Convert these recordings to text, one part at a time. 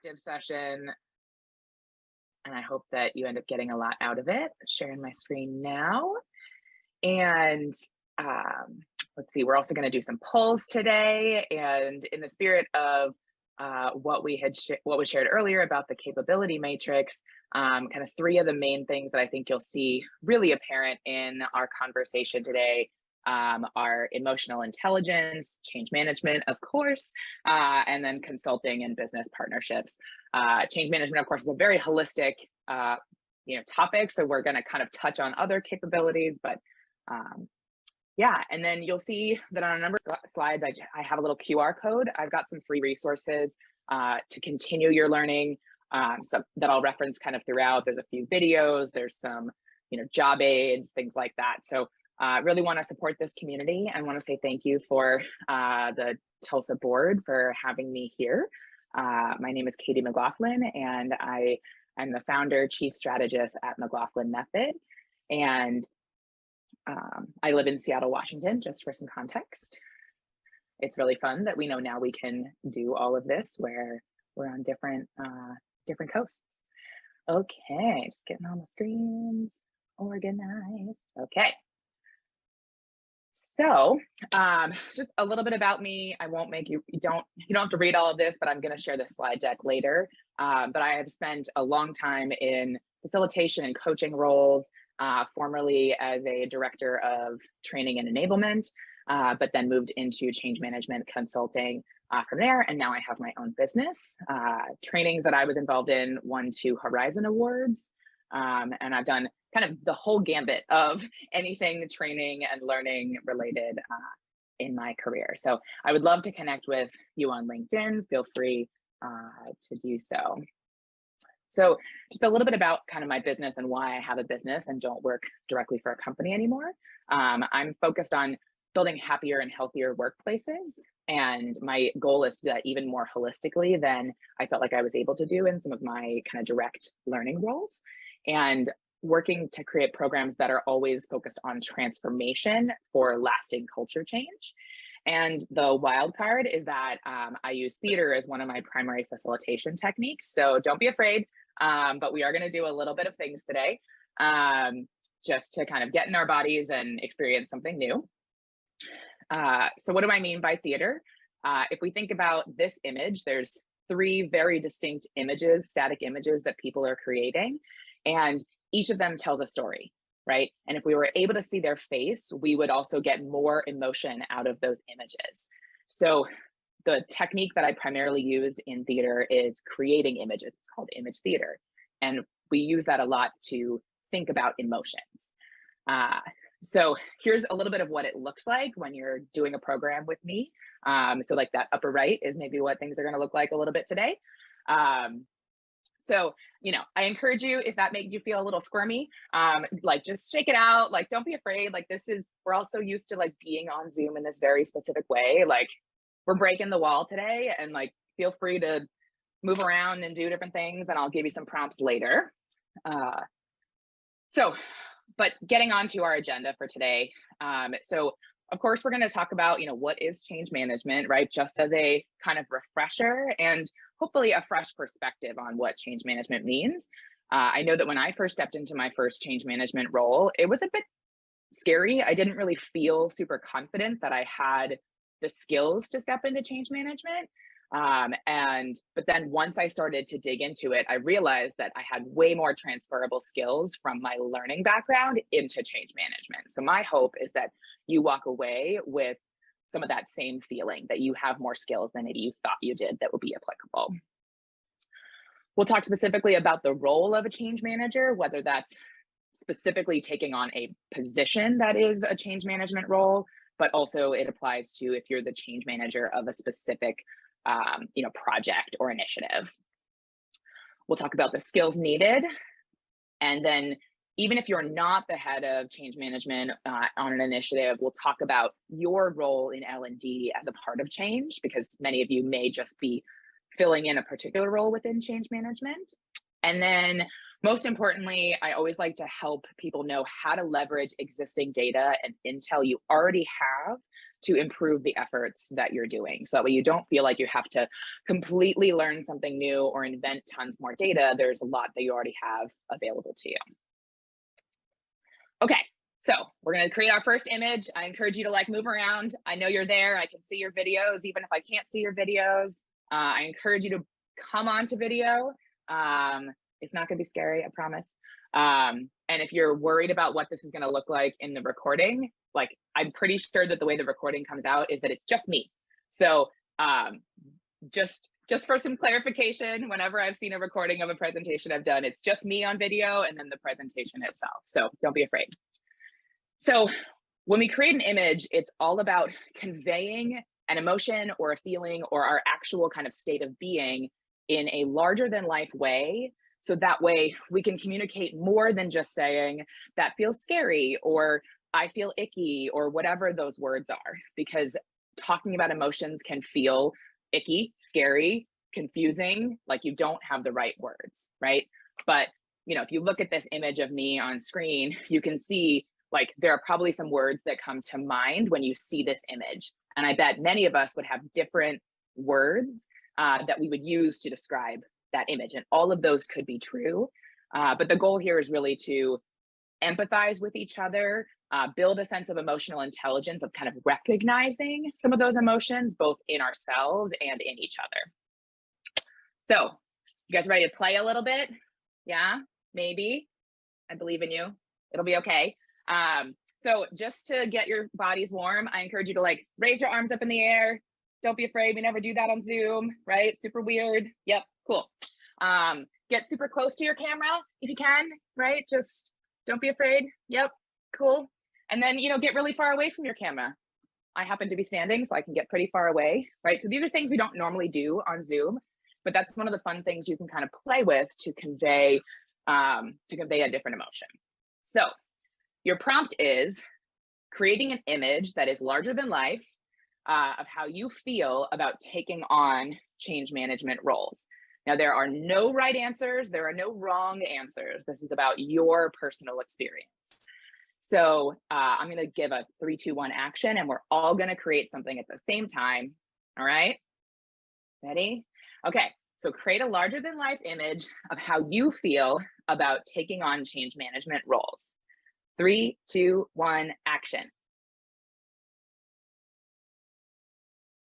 interactive session, and I hope that you end up getting a lot out of it. Sharing my screen now. And let's see, we're also going to do some polls today. And in the spirit of what was shared earlier about the capability matrix, kind of three of the main things that I think you'll see really apparent in our conversation today are emotional intelligence, change management, of course, and then consulting and business partnerships. Change management, of course, is a very holistic topic, so we're going to kind of touch on other capabilities, but yeah, and then you'll see that on a number of slides, I have a little QR code. I've got some free resources to continue your learning, so that I'll reference kind of throughout. There's a few videos, there's some, job aids, things like that. So really want to support this community and want to say thank you for the Tulsa board for having me here. My name is McLaughlin, and I am the founder, chief strategist at McLaughlin Method. And I live in Seattle, Washington, just for some context. It's really fun that we know now we can do all of this where we're on different coasts. Okay, just getting all the screens organized. Okay. So just a little bit about me. I won't make you don't have to read all of this, but I'm going to share the slide deck later. But I have spent a long time in facilitation and coaching roles, formerly as a director of training and enablement, but then moved into change management consulting from there. And now I have my own business. Trainings that I was involved in won 2 Horizon Awards. And I've done kind of the whole gambit of anything training and learning related in my career. So I would love to connect with you on LinkedIn. Feel free to do so. So just a little bit about kind of my business and why I have a business and don't work directly for a company anymore. I'm focused on building happier and healthier workplaces. And my goal is to do that even more holistically than I felt like I was able to do in some of my kind of direct learning roles. And working to create programs that are always focused on transformation for lasting culture change. And the wild card is that I use theater as one of my primary facilitation techniques. So don't be afraid, but we are going to do a little bit of things today just to kind of get in our bodies and experience something new. So what do I mean by theater? If we think about this image, there's 3 very distinct images, static images that people are creating, and each of them tells a story, right? And if we were able to see their face, we would also get more emotion out of those images. So the technique that I primarily use in theater is creating images. It's called image theater. And we use that a lot to think about emotions. So here's a little bit of what it looks like when you're doing a program with me. So like that upper right is maybe what things are going to look like a little bit today. So, I encourage you, if that makes you feel a little squirmy, like just shake it out. Like, don't be afraid. Like we're all so used to like being on Zoom in this very specific way. Like we're breaking the wall today, and like, feel free to move around and do different things, and I'll give you some prompts later. But getting on to our agenda for today. So of course, we're going to talk about, what is change management, right? Just as a kind of refresher and hopefully a fresh perspective on what change management means. I know that when I first stepped into my first change management role, it was a bit scary. I didn't really feel super confident that I had the skills to step into change management. But then once I started to dig into it, I realized that I had way more transferable skills from my learning background into change management. So my hope is that you walk away with some of that same feeling, that you have more skills than maybe you thought you did that would be applicable. We'll talk specifically about the role of a change manager, whether that's specifically taking on a position that is a change management role, but also it applies to if you're the change manager of a specific project or initiative. We'll talk about the skills needed. And then even if you're not the head of change management on an initiative, we'll talk about your role in L&D as a part of change, because many of you may just be filling in a particular role within change management. And then Most importantly, I always like to help people know how to leverage existing data and intel you already have to improve the efforts that you're doing. So that way you don't feel like you have to completely learn something new or invent tons more data. There's a lot that you already have available to you. Okay, so we're gonna create our first image. I encourage you to like move around. I know you're there. I can see your videos, even if I can't see your videos. I encourage you to come onto video. It's not gonna be scary, I promise. And if you're worried about what this is gonna look like in the recording, like I'm pretty sure that the way the recording comes out is that it's just me. So just for some clarification, whenever I've seen a recording of a presentation I've done, it's just me on video and then the presentation itself. So don't be afraid. So when we create an image, it's all about conveying an emotion or a feeling or our actual kind of state of being in a larger than life way. So that way we can communicate more than just saying that feels scary or I feel icky or whatever those words are, because talking about emotions can feel icky, scary, confusing, like you don't have the right words, right? But if you look at this image of me on screen, you can see like there are probably some words that come to mind when you see this image. And I bet many of us would have different words that we would use to describe that image. And all of those could be true. But the goal here is really to empathize with each other, build a sense of emotional intelligence of kind of recognizing some of those emotions, both in ourselves and in each other. So you guys ready to play a little bit? Yeah, maybe. I believe in you. It'll be okay. So just to get your bodies warm, I encourage you to like raise your arms up in the air. Don't be afraid. We never do that on Zoom, right? Super weird. Yep, cool. Get super close to your camera if you can, right? Just don't be afraid. Yep, cool. And then, get really far away from your camera. I happen to be standing, so I can get pretty far away, right? So these are things we don't normally do on Zoom, but that's one of the fun things you can kind of play with to convey a different emotion. So your prompt is creating an image that is larger than life of how you feel about taking on change management roles. Now, there are no right answers. There are no wrong answers. This is about your personal experience. So I'm going to give a 3, 2, 1 action, and we're all going to create something at the same time. All right. Ready? Okay. So create a larger than life image of how you feel about taking on change management roles. 3, 2, 1, action.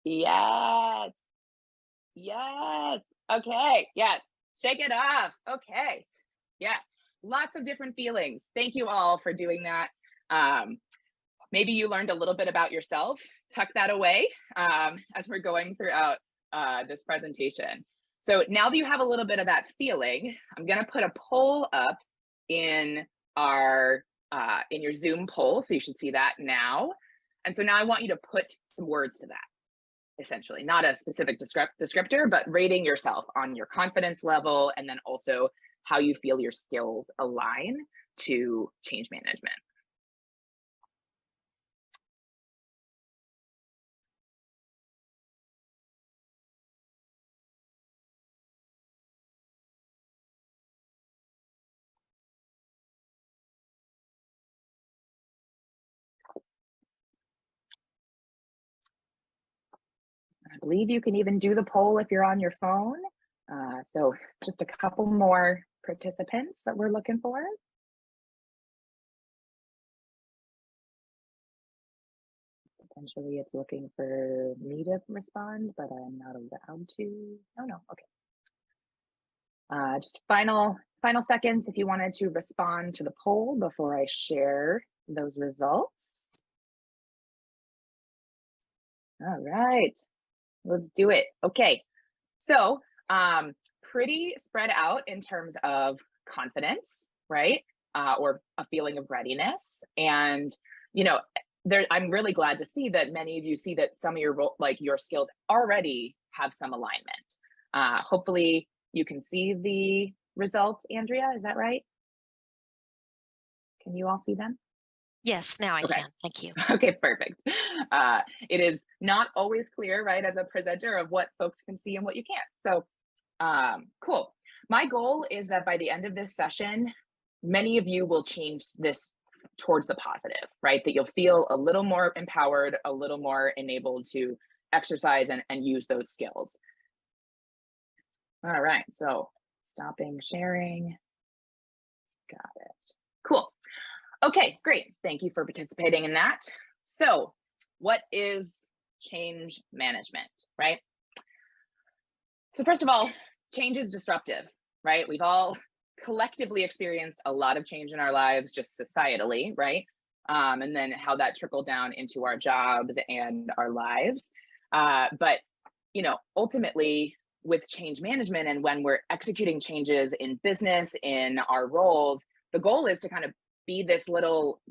Yes. Yes. Okay. Yeah. Shake it off. Okay. Yeah. Lots of different feelings. Thank you all for doing that. Maybe you learned a little bit about yourself. Tuck that away as we're going throughout this presentation. So now that you have a little bit of that feeling, I'm going to put a poll up in your Zoom poll. So you should see that now. And so now I want you to put some words to that. Essentially, not a specific descriptor, but rating yourself on your confidence level, and then also how you feel your skills align to change management. I believe you can even do the poll if you're on your phone. So just a couple more participants that we're looking for. Potentially it's looking for me to respond, but I'm not allowed to. Oh no, okay. Just final seconds if you wanted to respond to the poll before I share those results. All right, let's do it. Okay, so pretty spread out in terms of confidence, right? Or a feeling of readiness. And, I'm really glad to see that many of you see that some of your skills already have some alignment. Hopefully you can see the results, Andrea, is that right? Can you all see them? Yes, now I can. Thank you. Okay, perfect. It is not always clear, right, as a presenter of what folks can see and what you can't. So cool. My goal is that by the end of this session, many of you will change this towards the positive, right? That you'll feel a little more empowered, a little more enabled to exercise and use those skills. All right, so stopping sharing. Got it. Cool. Okay, great. Thank you for participating in that. So, what is change management, right? So first of all, change is disruptive, right? We've all collectively experienced a lot of change in our lives, just societally, right? And then how that trickled down into our jobs and our lives. But ultimately, with change management and when we're executing changes in business, in our roles, the goal is to kind of be this little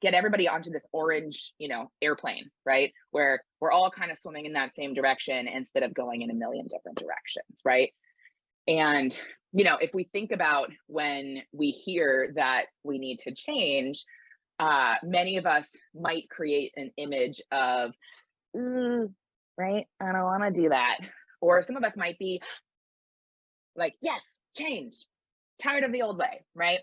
get everybody onto this orange, airplane, right? Where we're all kind of swimming in that same direction instead of going in a million different directions, right? And, if we think about when we hear that we need to change, many of us might create an image of, right? I don't want to do that. Or some of us might be like, yes, change, tired of the old way, right?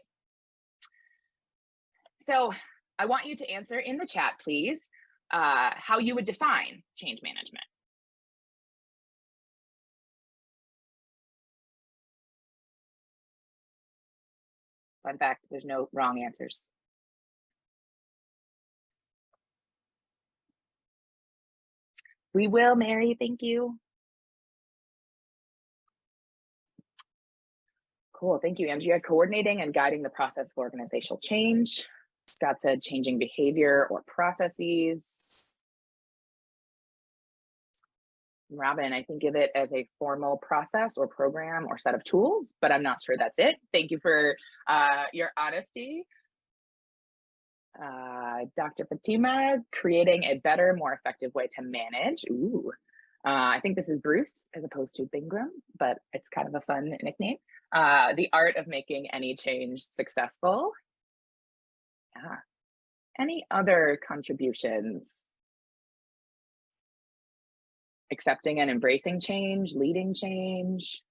So I want you to answer in the chat, please, how you would define change management. Fun fact, there's no wrong answers. We will, Mary, thank you. Cool, thank you, Andrea. Coordinating and guiding the process of organizational change. Scott said changing behavior or processes. Robin, I think of it as a formal process or program or set of tools, but I'm not sure that's it. Thank you for your honesty. Dr. Fatima, creating a better, more effective way to manage. Ooh, I think this is Bruce as opposed to Bingram, but it's kind of a fun nickname. The art of making any change successful. Any other contributions? Accepting and embracing change, leading change.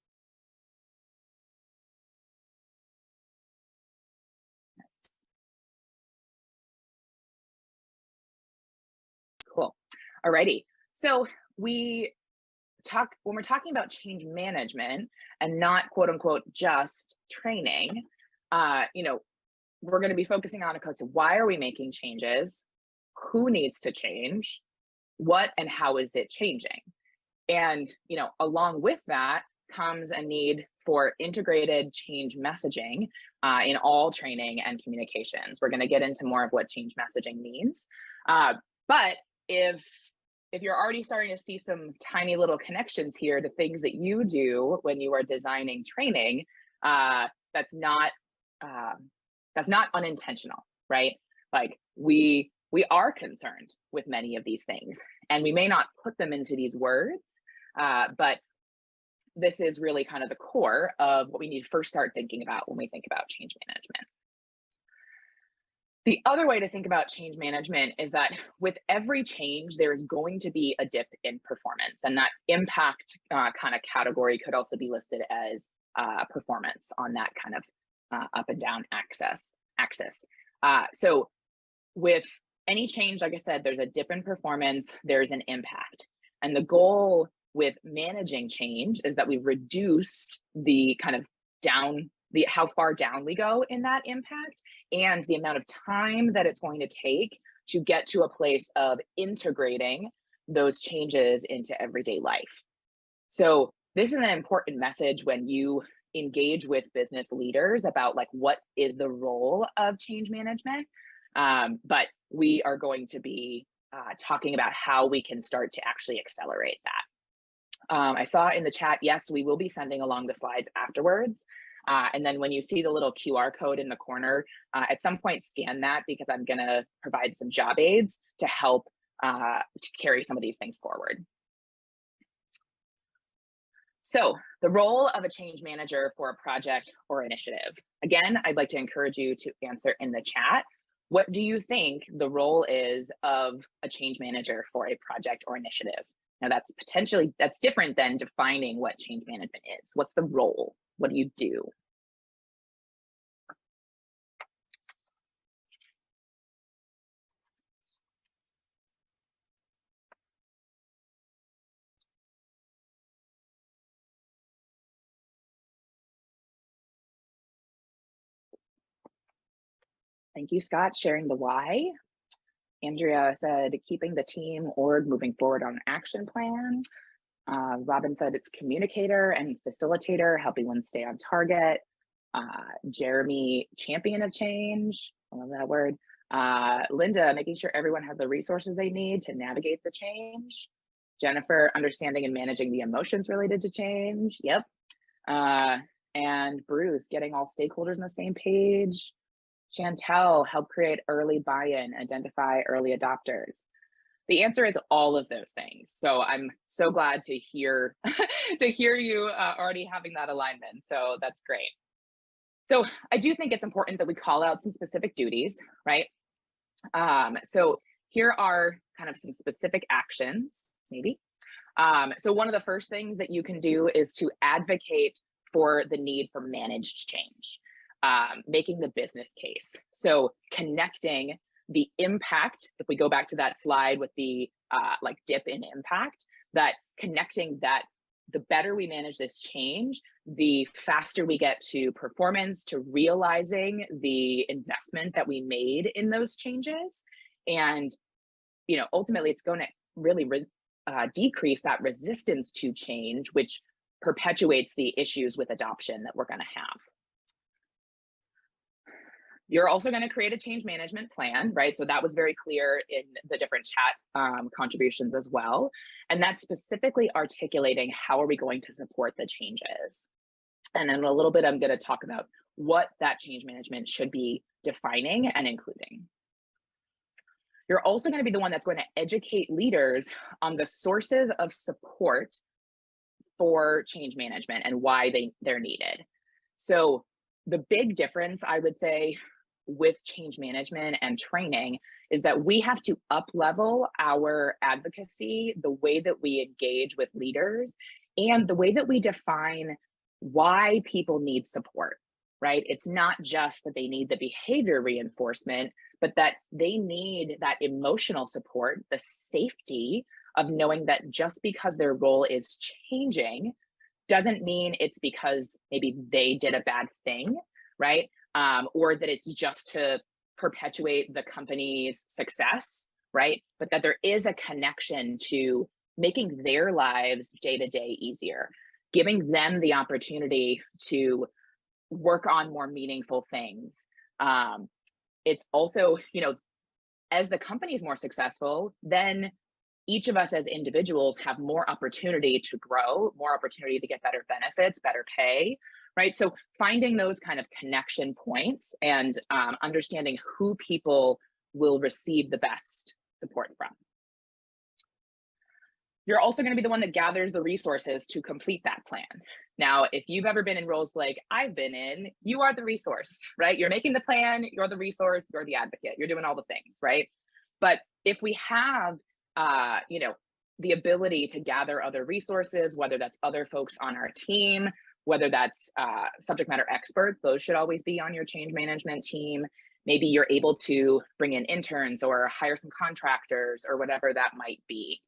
Cool. Alrighty. So when we're talking about change management and not quote unquote just training, we're going to be focusing on, okay, so why are we making changes? Who needs to change? What and how is it changing? And, along with that comes a need for integrated change messaging in all training and communications. We're going to get into more of what change messaging means. But if you're already starting to see some tiny little connections here to things that you do when you are designing training, that's not unintentional, right? Like we are concerned with many of these things, and we may not put them into these words, but this is really kind of the core of what we need to first start thinking about when we think about change management. The other way to think about change management is that with every change, there is going to be a dip in performance, and that impact kind of category could also be listed as performance on that kind of up and down axis. So with any change, like I said, there's a dip in performance, there's an impact. And the goal with managing change is that we've reduced the kind of how far down we go in that impact and the amount of time that it's going to take to get to a place of integrating those changes into everyday life. So this is an important message when you engage with business leaders about like what is the role of change management. But we are going to be talking about how we can start to actually accelerate that. I saw in the chat, yes, we will be sending along the slides afterwards. And then when you see the little QR code in the corner, at some point scan that, because I'm going to provide some job aids to help to carry some of these things forward. So the role of a change manager for a project or initiative. Again, I'd like to encourage you to answer in the chat. What do you think the role is of a change manager for a project or initiative? Now that's different than defining what change management is. What's the role? What do you do? Thank you, Scott, sharing the why. Andrea said, keeping the team org moving forward on an action plan. Robin said it's communicator and facilitator, helping one stay on target. Jeremy, champion of change. I love that word. Linda, making sure everyone has the resources they need to navigate the change. Jennifer, understanding and managing the emotions related to change. Yep. And Bruce, getting all stakeholders on the same page. Chantel, help create early buy-in, identify early adopters. The answer is all of those things. So I'm so glad to hear to hear you already having that alignment. So that's great. So I do think it's important that we call out some specific duties, right? So here are kind of some specific actions, maybe. So one of the first things that you can do is to advocate for the need for managed change, making the business case. So connecting the impact, if we go back to that slide with the like dip in impact, that connecting that the better we manage this change, the faster we get to performance, to realizing the investment that we made in those changes. And, you know, ultimately it's going to really decrease that resistance to change, which perpetuates the issues with adoption that we're going to have. You're also going to create a change management plan, right? So that was very clear in the different chat contributions as well. And that's specifically articulating how are we going to support the changes. And in a little bit, I'm going to talk about what that change management should be defining and including. You're also going to be the one that's going to educate leaders on the sources of support for change management and why they're needed. So the big difference, I would say, with change management and training is that we have to up-level our advocacy, the way that we engage with leaders, and the way that we define why people need support, right? It's not just that they need the behavior reinforcement, but that they need that emotional support, the safety of knowing that just because their role is changing doesn't mean it's because maybe they did a bad thing, right? Or that it's just to perpetuate the company's success, right? But that there is a connection to making their lives day to day easier, giving them the opportunity to work on more meaningful things. It's also, you know, as the company is more successful, then each of us as individuals have more opportunity to grow, more opportunity to get better benefits, better pay, right? So finding those kind of connection points and understanding who people will receive the best support from. You're also going to be the one that gathers the resources to complete that plan. Now, if you've ever been in roles like I've been in, you are the resource, right? You're making the plan, you're the resource, you're the advocate, you're doing all the things, right? But if we have you know, the ability to gather other resources, whether that's other folks on our team, whether that's subject matter experts, those should always be on your change management team. Maybe you're able to bring in interns or hire some contractors or whatever that might be.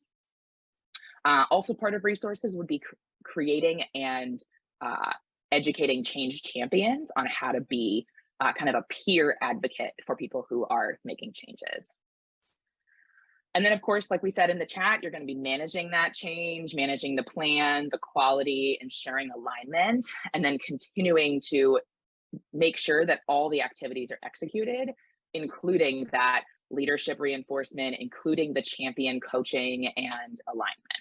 Also part of resources would be creating and educating change champions on how to be kind of a peer advocate for people who are making changes. And then, of course, like we said in the chat, you're going to be managing that change, managing the plan, the quality, ensuring alignment, and then continuing to make sure that all the activities are executed, including that leadership reinforcement, including the champion coaching and alignment.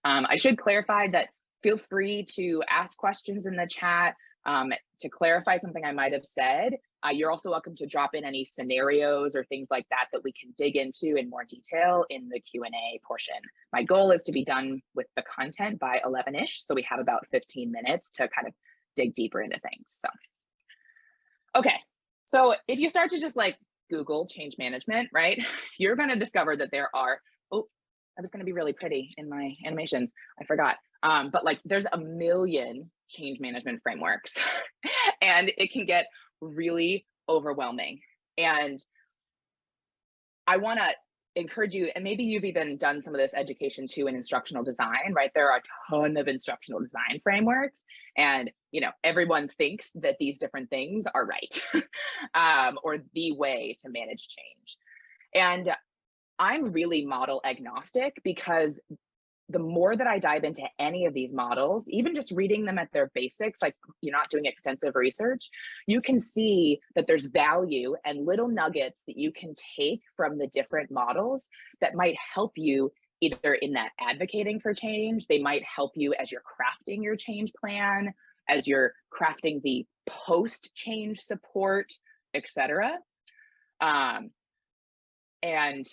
I should clarify that feel free to ask questions in the chat to clarify something I might have said. You're also welcome to drop in any scenarios or things like that that we can dig into in more detail in the Q&A portion. My goal is to be done with the content by 11-ish, so we have about 15 minutes to kind of dig deeper into things. So, okay, so if you start to just like Google change management, right, you're going to discover that there are, oh, I was going to be really pretty in my animations. I forgot. But like there's a million change management frameworks and it can get really overwhelming. And I want to encourage you, and maybe you've even done some of this education too in instructional design, right? There are a ton of instructional design frameworks, and everyone thinks that these different things are right, or the way to manage change. And I'm really model agnostic because the more that I dive into any of these models, even just reading them at their basics, like you're not doing extensive research, you can see that there's value and little nuggets that you can take from the different models that might help you either in that advocating for change, they might help you as you're crafting your change plan, as you're crafting the post-change support, etc. And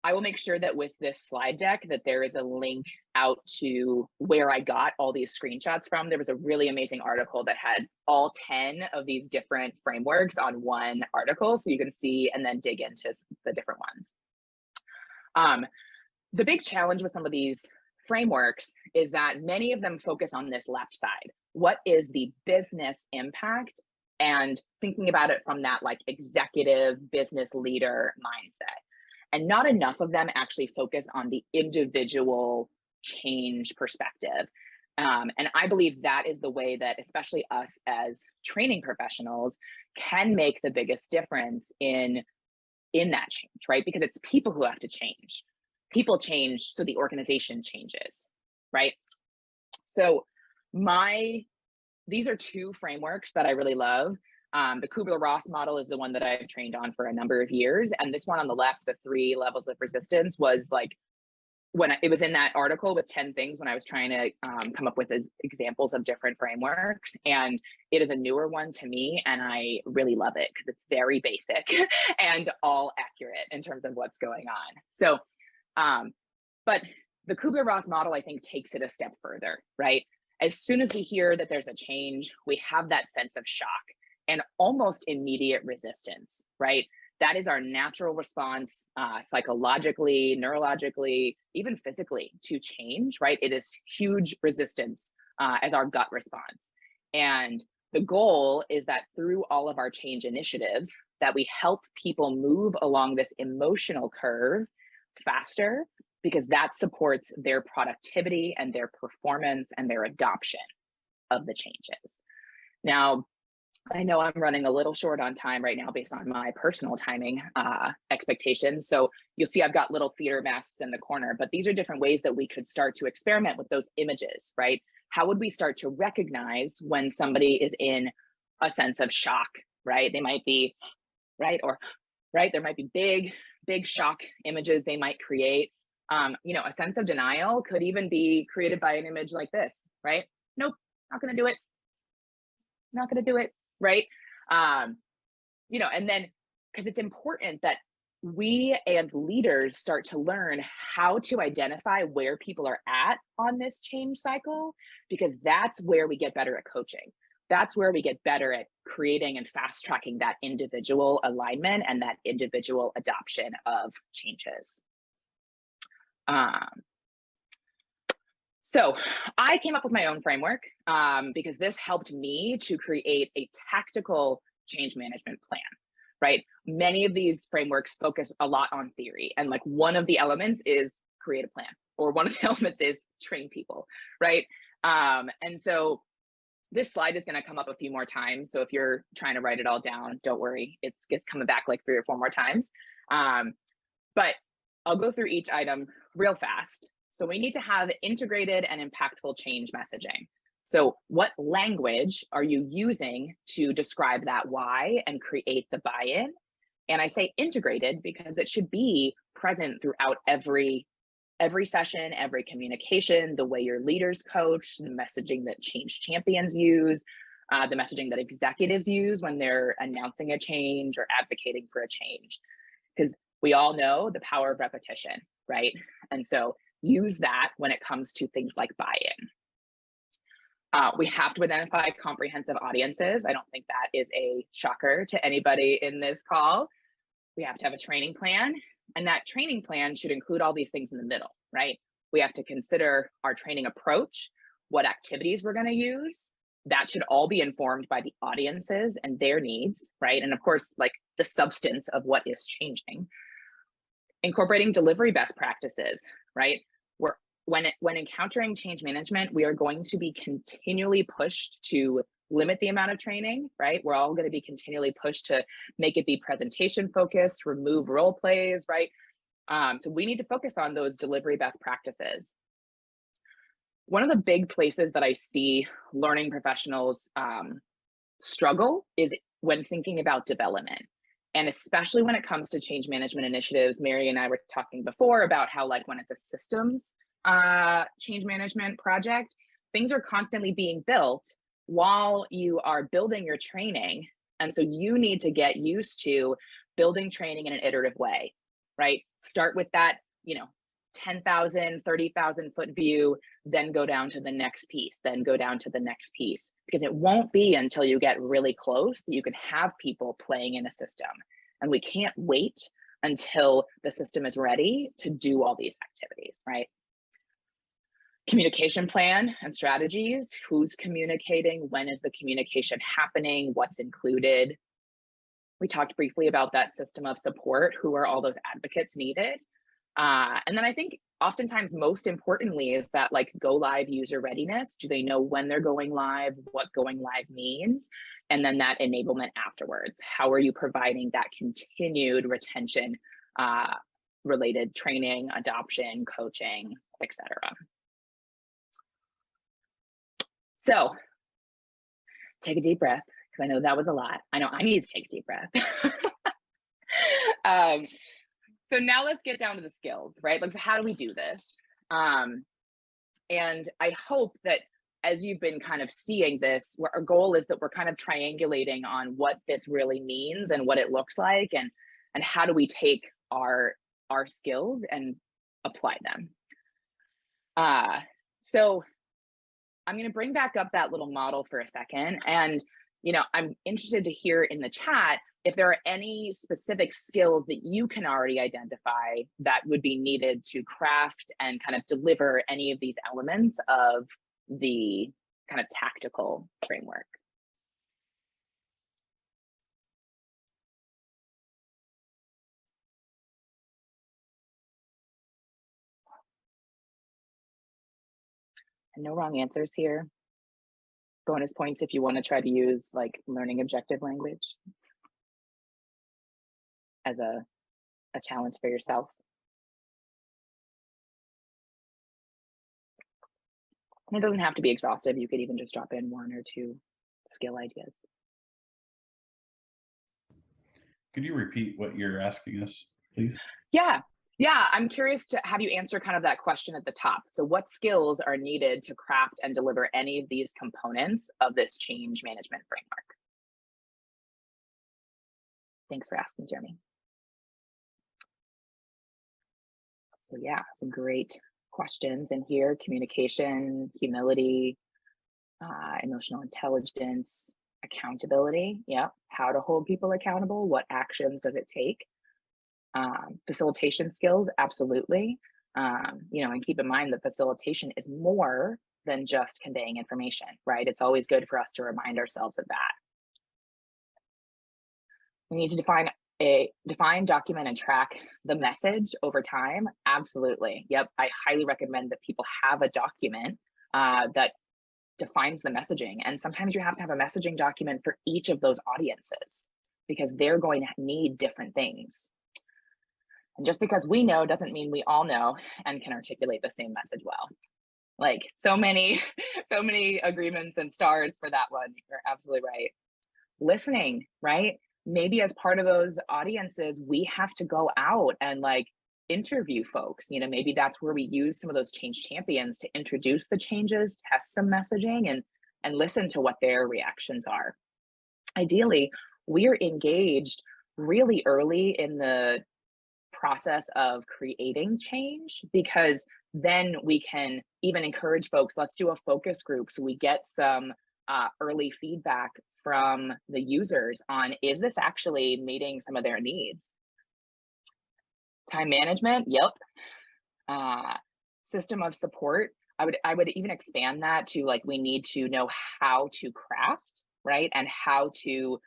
I will make sure that with this slide deck that there is a link out to where I got all these screenshots from. There was a really amazing article that had all 10 of these different frameworks on one article, so you can see and then dig into the different ones. The big challenge with some of these frameworks is that many of them focus on this left side. What is the business impact? And thinking about it from that like executive business leader mindset. And not enough of them actually focus on the individual change perspective. And I believe that is the way that especially us as training professionals can make the biggest difference in that change, right? Because it's people who have to change. People change, so the organization changes, right? So these are two frameworks that I really love. The Kubler-Ross model is the one that I've trained on for a number of years. And this one on the left, the 3 levels of resistance, was like, when it was in that article with 10 things when I was trying to come up with examples of different frameworks. And it is a newer one to me, and I really love it because it's very basic and all accurate in terms of what's going on. So, but the Kubler-Ross model, I think, takes it a step further, right? As soon as we hear that there's a change, we have that sense of shock and almost immediate resistance, right? That is our natural response psychologically, neurologically, even physically to change, right? It is huge resistance as our gut response. And the goal is that through all of our change initiatives, that we help people move along this emotional curve faster, because that supports their productivity and their performance and their adoption of the changes. Now, I know I'm running a little short on time right now based on my personal timing expectations. So you'll see I've got little theater masks in the corner, but these are different ways that we could start to experiment with those images, right? How would we start to recognize when somebody is in a sense of shock, right? They might be, right? Or, right, there might be big shock images they might create. A sense of denial could even be created by an image like this, right? Nope, not gonna do it. Not gonna do it. Right? And then, because it's important that we and leaders start to learn how to identify where people are at on this change cycle, because that's where we get better at coaching. That's where we get better at creating and fast tracking that individual alignment and that individual adoption of changes. So I came up with my own framework because this helped me to create a tactical change management plan, right? Many of these frameworks focus a lot on theory, and like one of the elements is create a plan, or one of the elements is train people, right? And so this slide is going to come up a few more times. So if you're trying to write it all down, don't worry, it's coming back like 3 or 4 more times. But I'll go through each item real fast. So we need to have integrated and impactful change messaging. So what language are you using to describe that why and create the buy-in? And I say integrated because it should be present throughout every session, every communication, the way your leaders coach, the messaging that change champions use, the messaging that executives use when they're announcing a change or advocating for a change. Because we all know the power of repetition, right? And so use that when it comes to things like buy-in. We have to identify comprehensive audiences. I don't think that is a shocker to anybody in this call. We have to have a training plan. And that training plan should include all these things in the middle, right? We have to consider our training approach, what activities we're going to use. That should all be informed by the audiences and their needs, right? And of course, like the substance of what is changing. Incorporating delivery best practices, right? When encountering change management, we are going to be continually pushed to limit the amount of training, right? We're all going to be continually pushed to make it be presentation focused, remove role plays, right? So we need to focus on those delivery best practices. One of the big places that I see learning professionals struggle is when thinking about development. And especially when it comes to change management initiatives, Mary and I were talking before about how like when it's a systems change management project, things are constantly being built while you are building your training. And so you need to get used to building training in an iterative way, right? Start with that, 10,000, 30,000 foot view, then go down to the next piece, then go down to the next piece, because it won't be until you get really close that you can have people playing in a system. And we can't wait until the system is ready to do all these activities, right? Communication plan and strategies, who's communicating, when is the communication happening, what's included. We talked briefly about that system of support, who are all those advocates needed. And then I think oftentimes most importantly is that like go live user readiness. Do they know when they're going live, what going live means? And then that enablement afterwards. How are you providing that continued retention related training, adoption, coaching, etc. So take a deep breath, because I know that was a lot. I know I need to take a deep breath. So now let's get down to the skills, right? Like, so how do we do this? And I hope that as you've been kind of seeing this, our goal is that we're kind of triangulating on what this really means and what it looks like, and how do we take our skills and apply them. So I'm going to bring back up that little model for a second. And, I'm interested to hear in the chat if there are any specific skills that you can already identify that would be needed to craft and kind of deliver any of these elements of the kind of tactical framework. And no wrong answers here. Bonus points if you want to try to use like learning objective language as a challenge for yourself. And it doesn't have to be exhaustive. You could even just drop in one or two skill ideas. Could you repeat what you're asking us, please? Yeah, I'm curious to have you answer kind of that question at the top. So what skills are needed to craft and deliver any of these components of this change management framework? Thanks for asking, Jeremy. So yeah, some great questions in here: communication, humility, emotional intelligence, accountability. Yeah, how to hold people accountable, what actions does it take? Facilitation skills, absolutely. And keep in mind that facilitation is more than just conveying information, right? It's always good for us to remind ourselves of that. We need to define, document, and track the message over time. Absolutely. Yep. I highly recommend that people have a document that defines the messaging. And sometimes you have to have a messaging document for each of those audiences because they're going to need different things. And just because we know doesn't mean we all know and can articulate the same message well. Like so many agreements and stars for that one. You're absolutely right. Listening, right? Maybe as part of those audiences, we have to go out and like interview folks. Maybe that's where we use some of those change champions to introduce the changes, test some messaging, and listen to what their reactions are. Ideally, we're engaged really early in the process of creating change, because then we can even encourage folks, let's do a focus group so we get some early feedback from the users on, is this actually meeting some of their needs? Time management, yep. System of support, I would even expand that to like, we need to know how to craft, right? And how to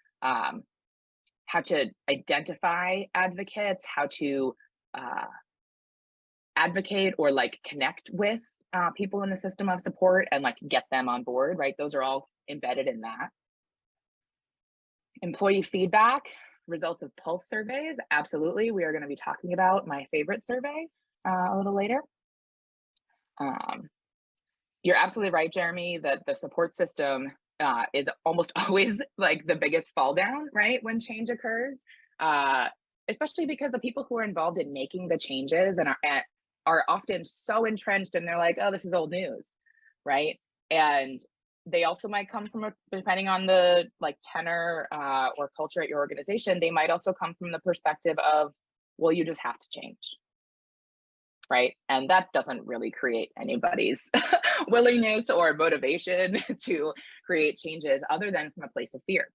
identify advocates, how to advocate or like connect with people in the system of support and like get them on board, right? Those are all embedded in that. Employee feedback, results of pulse surveys, absolutely. We are going to be talking about my favorite survey a little later. You're absolutely right, Jeremy, that the support system is almost always like the biggest fall down, right, when change occurs, especially because the people who are involved in making the changes and are often so entrenched and they're like, oh, this is old news, right? And they also might come from, depending on the like tenor or culture at your organization, they might also come from the perspective of, well, you just have to change, right? And that doesn't really create anybody's willingness or motivation to create changes other than from a place of fear,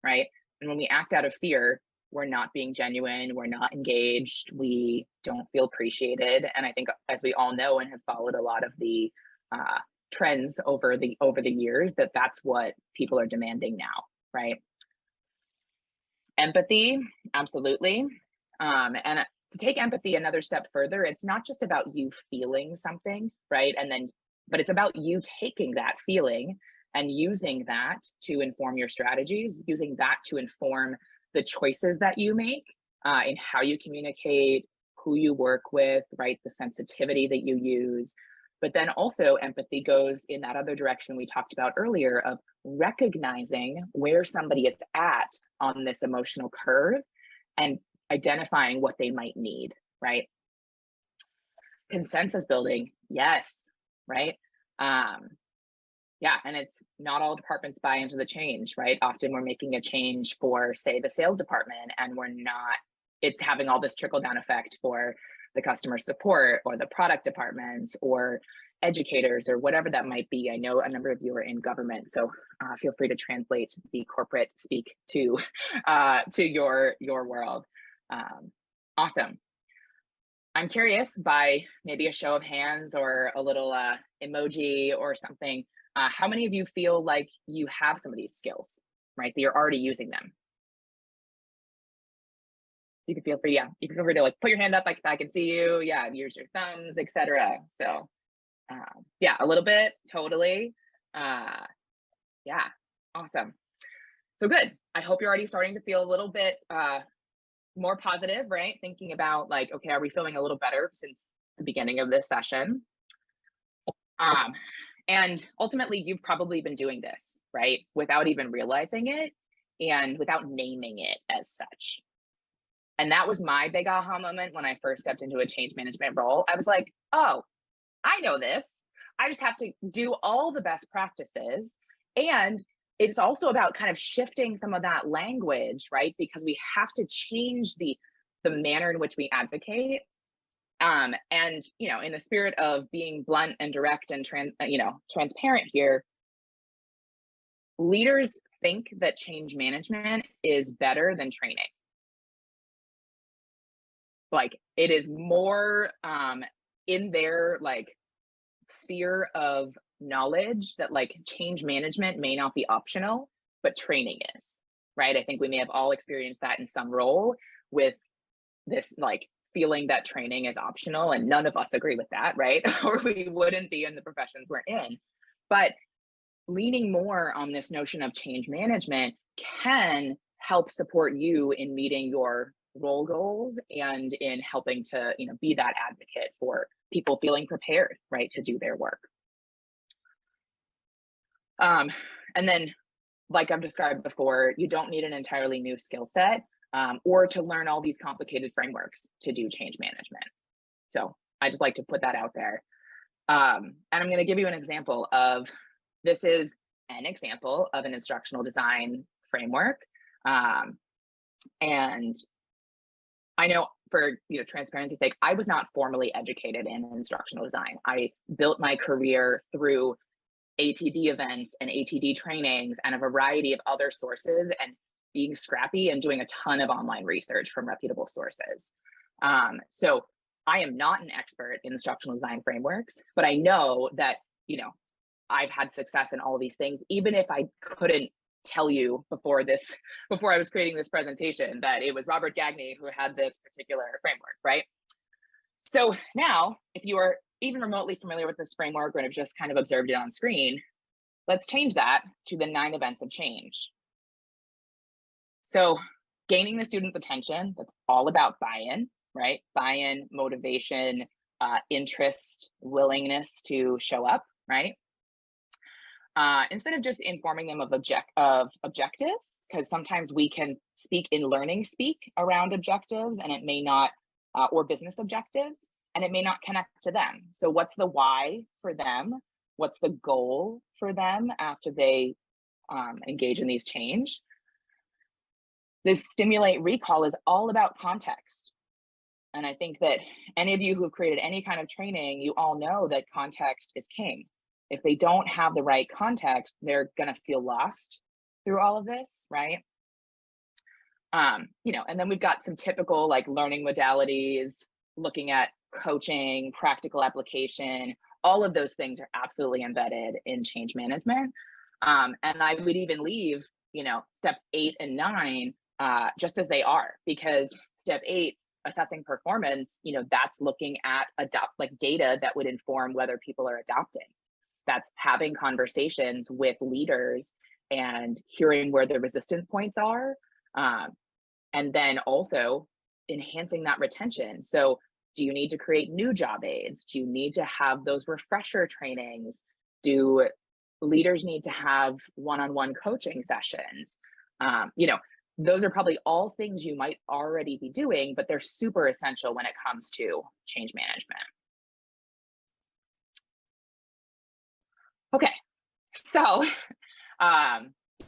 right? And when we act out of fear, we're not being genuine, we're not engaged, we don't feel appreciated. And I think, as we all know and have followed a lot of the trends over the years, that's what people are demanding now, right? Empathy, absolutely. And to take empathy another step further, it's not just about you feeling something, right? But it's about you taking that feeling and using that to inform your strategies, using that to inform the choices that you make in how you communicate, who you work with, right? The sensitivity that you use. But then also empathy goes in that other direction we talked about earlier of recognizing where somebody is at on this emotional curve and identifying what they might need, right? Consensus building, yes, right? Yeah, and it's not all departments buy into the change, right? Often we're making a change for, say, the sales department, and it's having all this trickle down effect for the customer support or the product departments or educators or whatever that might be. I know a number of you are in government, so feel free to translate the corporate speak to your world. Awesome. I'm curious, by maybe a show of hands or a little emoji or something, how many of you feel like you have some of these skills, right? That you're already using them. You can feel free, you can feel free to like put your hand up, like I can see you, use your thumbs, etc. So yeah, a little bit, totally. Yeah, awesome. So good. I hope you're already starting to feel a little bit more positive, right? Thinking about like, okay, are we feeling a little better since the beginning of this session? And ultimately, you've probably been doing this, right? Without even realizing it and without naming it as such. And that was my big aha moment when I first stepped into a change management role. I was like, oh, I know this. I just have to do all the best practices. And it's also about kind of shifting some of that language, right? Because we have to change the manner in which we advocate. And, in the spirit of being blunt and direct and transparent here, leaders think that change management is better than training. Like, it is more in their like sphere of knowledge that like change management may not be optional, but training is, right? I think we may have all experienced that in some role with this like feeling that training is optional, and none of us agree with that, right? Or we wouldn't be in the professions we're in. But leaning more on this notion of change management can help support you in meeting your role goals and in helping to be that advocate for people feeling prepared, right, to do their work. And then, like I've described before, you don't need an entirely new skill set or to learn all these complicated frameworks to do change management. So I just like to put that out there. And I'm going to give you an example of, this is an example of an instructional design framework. And I know, for transparency's sake, I was not formally educated in instructional design. I built my career through ATD events and ATD trainings and a variety of other sources, and being scrappy and doing a ton of online research from reputable sources. So I am not an expert in instructional design frameworks, but I know that, I've had success in all of these things, even if I couldn't tell you before I was creating this presentation, that it was Robert Gagné who had this particular framework, right? So now, if you are even remotely familiar with this framework or have just kind of observed it on screen, let's change that to the 9 events of change. So gaining the student's attention, that's all about buy-in, right? Buy-in, motivation, interest, willingness to show up, right? Instead of just informing them of objectives, because sometimes we can speak in learning speak around objectives and it may not, or business objectives, and it may not connect to them. So what's the why for them? What's the goal for them after they engage in these change? This stimulate recall is all about context. And I think that any of you who have created any kind of training, you all know that context is king. If they don't have the right context, they're going to feel lost through all of this, right? And then we've got some typical like learning modalities, looking at coaching, practical application. All of those things are absolutely embedded in change management. And I would even leave, steps 8 and 9 just as they are, because step 8, assessing performance, that's looking at data that would inform whether people are adopting. That's having conversations with leaders and hearing where the resistance points are. And then also enhancing that retention. So do you need to create new job aids? Do you need to have those refresher trainings? Do leaders need to have one-on-one coaching sessions? Those are probably all things you might already be doing, but they're super essential when it comes to change management. Okay, so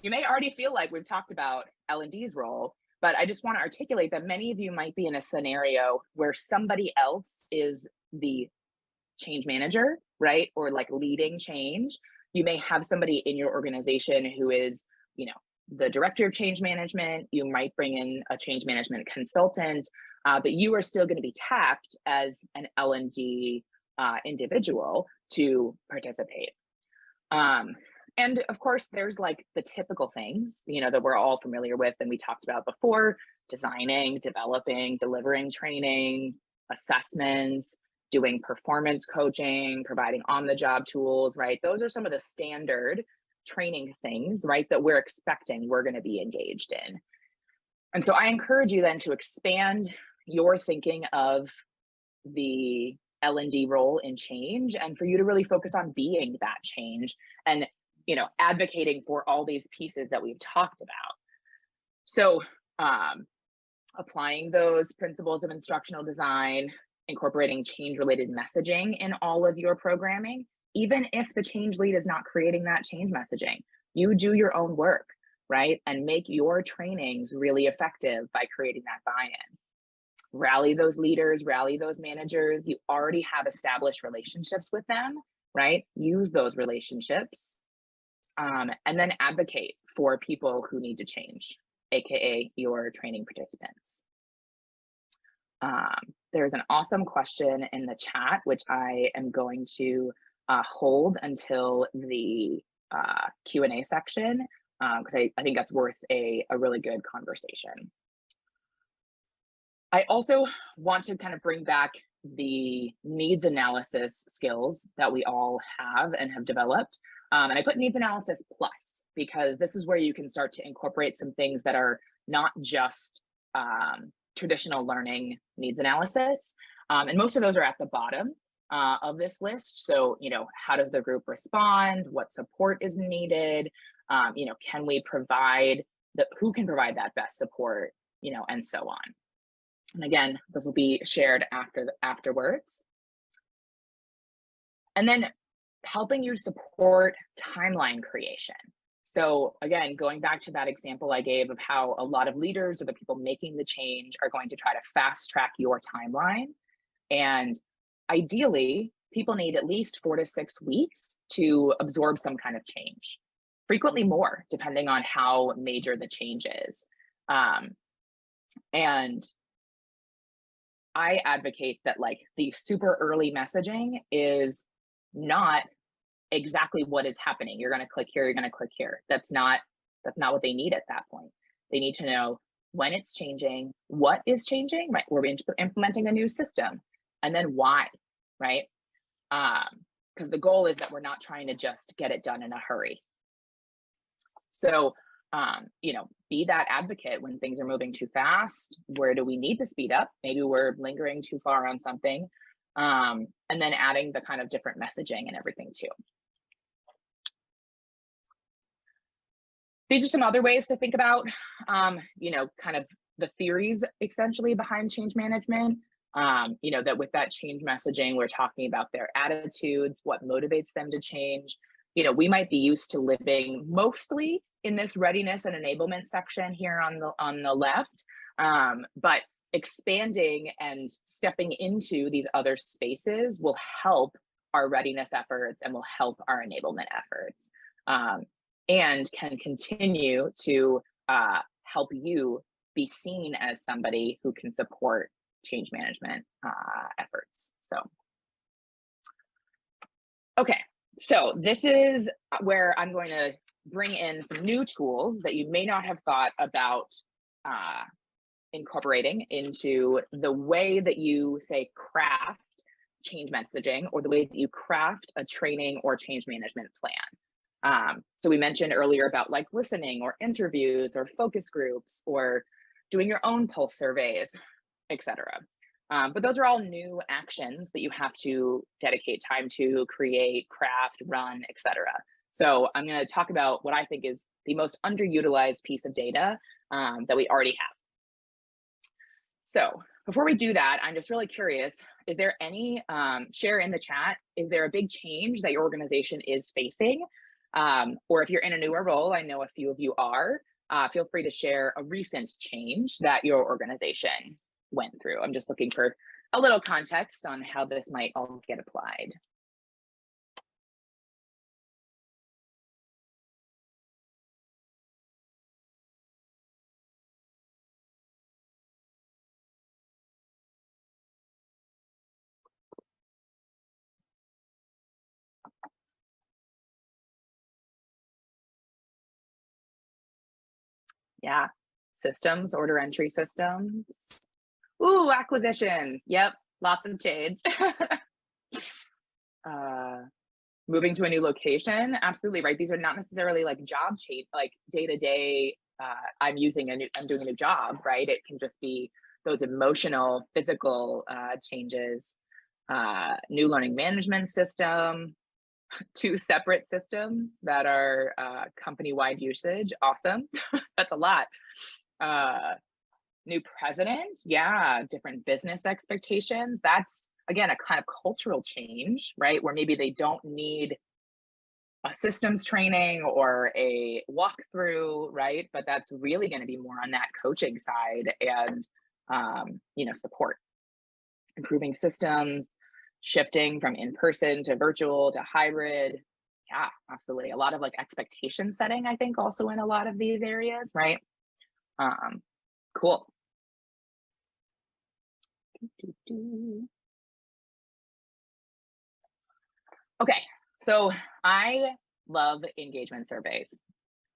you may already feel like we've talked about L&D's role, but I just want to articulate that many of you might be in a scenario where somebody else is the change manager, right? Or like leading change. You may have somebody in your organization who is, the director of change management. You might bring in a change management consultant, but you are still going to be tapped as an L&D individual to participate. And of course, there's like the typical things, that we're all familiar with and we talked about before: designing, developing, delivering training, assessments, doing performance coaching, providing on-the-job tools, right? Those are some of the standard training things, right, that we're expecting we're going to be engaged in. And so I encourage you then to expand your thinking of the L&D role in change, and for you to really focus on being that change and, advocating for all these pieces that we've talked about. So applying those principles of instructional design, incorporating change-related messaging in all of your programming. Even if the change lead is not creating that change messaging, you do your own work, right? And make your trainings really effective by creating that buy-in. Rally those leaders, rally those managers. You already have established relationships with them, right? Use those relationships, and then advocate for people who need to change, AKA your training participants. There's an awesome question in the chat, which I am going to hold until the Q&A section, because I think that's worth a really good conversation. I also want to kind of bring back the needs analysis skills that we all have and have developed. And I put needs analysis plus, because this is where you can start to incorporate some things that are not just traditional learning needs analysis. And most of those are at the bottom of this list. So, how does the group respond? What support is needed? Can we provide who can provide that best support, and so on. And again, this will be shared afterwards. And then helping you support timeline creation. So again, going back to that example I gave of how a lot of leaders or the people making the change are going to try to fast track your timeline. And ideally, people need at least 4 to 6 weeks to absorb some kind of change, frequently more, depending on how major the change is. And I advocate that like the super early messaging is not exactly what is happening. You're going to click here, you're going to click here. That's not what they need at that point. They need to know when it's changing, what is changing, right? We're implementing a new system, and then why, right? Because the goal is that we're not trying to just get it done in a hurry. So, you know, be that advocate when things are moving too fast. Where do we need to speed up? Maybe we're lingering too far on something. And then adding the kind of different messaging and everything too. These are some other ways to think about, you know, kind of the theories essentially behind change management. You know, that with that change messaging, we're talking about their attitudes, what motivates them to change. You know, we might be used to living mostly in this readiness and enablement section here on the left, but expanding and stepping into these other spaces will help our readiness efforts and will help our enablement efforts, and can continue to help you be seen as somebody who can support change management efforts. So, okay, so this is where I'm going to bring in some new tools that you may not have thought about incorporating into the way that you say craft change messaging, or the way that you craft a training or change management plan. So we mentioned earlier about like listening or interviews or focus groups or doing your own pulse surveys, etc. But those are all new actions that you have to dedicate time to, create, craft, run, etc. So I'm going to talk about what I think is the most underutilized piece of data that we already have. So before we do that, I'm just really curious, is there any, share in the chat, is there a big change that your organization is facing? Or if you're in a newer role, I know a few of you are, feel free to share a recent change that your organization went through. I'm just looking for a little context on how this might all get applied. Yeah, systems, order entry systems. Ooh, acquisition. Yep, lots of change. Moving to a new location, absolutely right. These are not necessarily like job change, like day to day. I'm doing a new job, right? It can just be those emotional, physical changes. New learning management system, 2 separate systems that are company-wide usage. Awesome. That's a lot. New president. Yeah. Different business expectations. That's, again, a kind of cultural change, right? Where maybe they don't need a systems training or a walkthrough, right? But that's really going to be more on that coaching side and, you know, support. Improving systems, shifting from in-person to virtual to hybrid. Yeah, absolutely. A lot of like expectation setting, I think, also in a lot of these areas, right? Cool. Okay, so I love engagement surveys.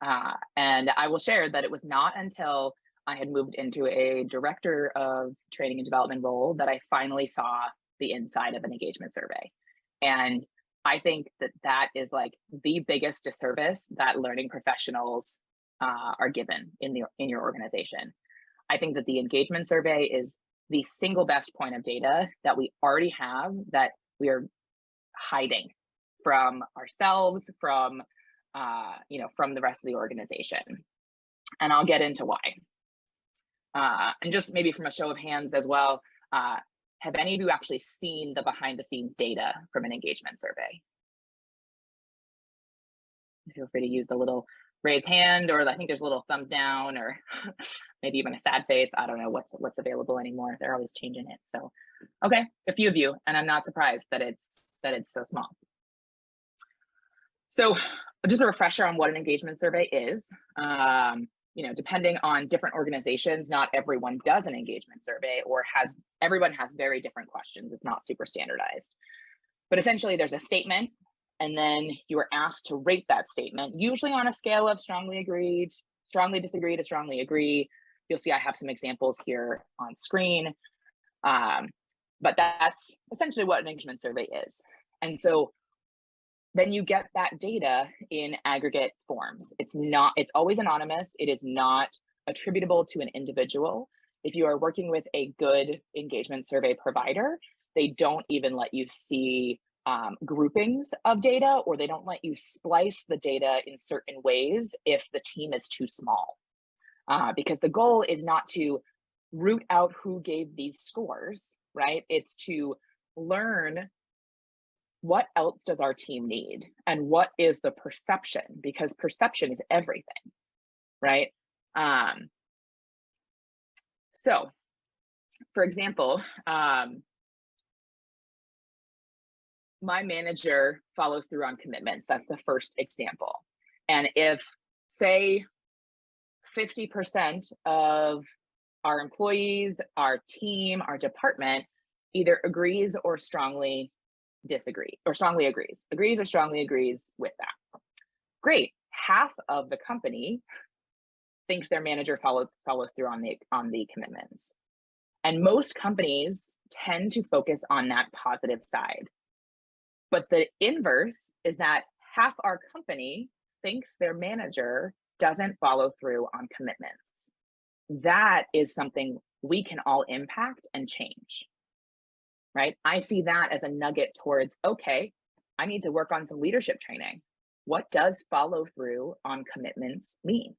And I will share that it was not until I had moved into a director of training and development role that I finally saw the inside of an engagement survey. And I think that that is like the biggest disservice that learning professionals are given in your organization. I think that the engagement survey is the single best point of data that we already have that we are hiding from ourselves, from you know, from the rest of the organization. And I'll get into why. And just maybe from a show of hands as well, have any of you actually seen the behind the scenes data from an engagement survey? Feel free to use the little raise hand, or I think there's a little thumbs down, or maybe even a sad face. I don't know what's available anymore. They're always changing it. So, okay, a few of you, and I'm not surprised that it's so small. So just a refresher on what an engagement survey is. depending on different organizations, not everyone does an engagement survey or everyone has very different questions. It's not super standardized. But essentially there's a statement, and then you are asked to rate that statement, usually on a scale of strongly agreed, strongly disagree to strongly agree. You'll see I have some examples here on screen. But that's essentially what an engagement survey is. And so then you get that data in aggregate forms. It's always anonymous. It is not attributable to an individual. If you are working with a good engagement survey provider, they don't even let you see groupings of data, or they don't let you splice the data in certain ways if the team is too small. Because the goal is not to root out who gave these scores, right? It's to learn what else does our team need and what is the perception, because perception is everything, right? So for example, my manager follows through on commitments. That's the first example. And if, say, 50% of our employees, our team, our department either agrees or strongly disagrees, or strongly agrees or strongly agrees with that. Great. Half of the company thinks their manager follows through on the commitments. And most companies tend to focus on that positive side. But the inverse is that half our company thinks their manager doesn't follow through on commitments. That is something we can all impact and change, right? I see that as a nugget towards, okay, I need to work on some leadership training. What does follow through on commitments mean,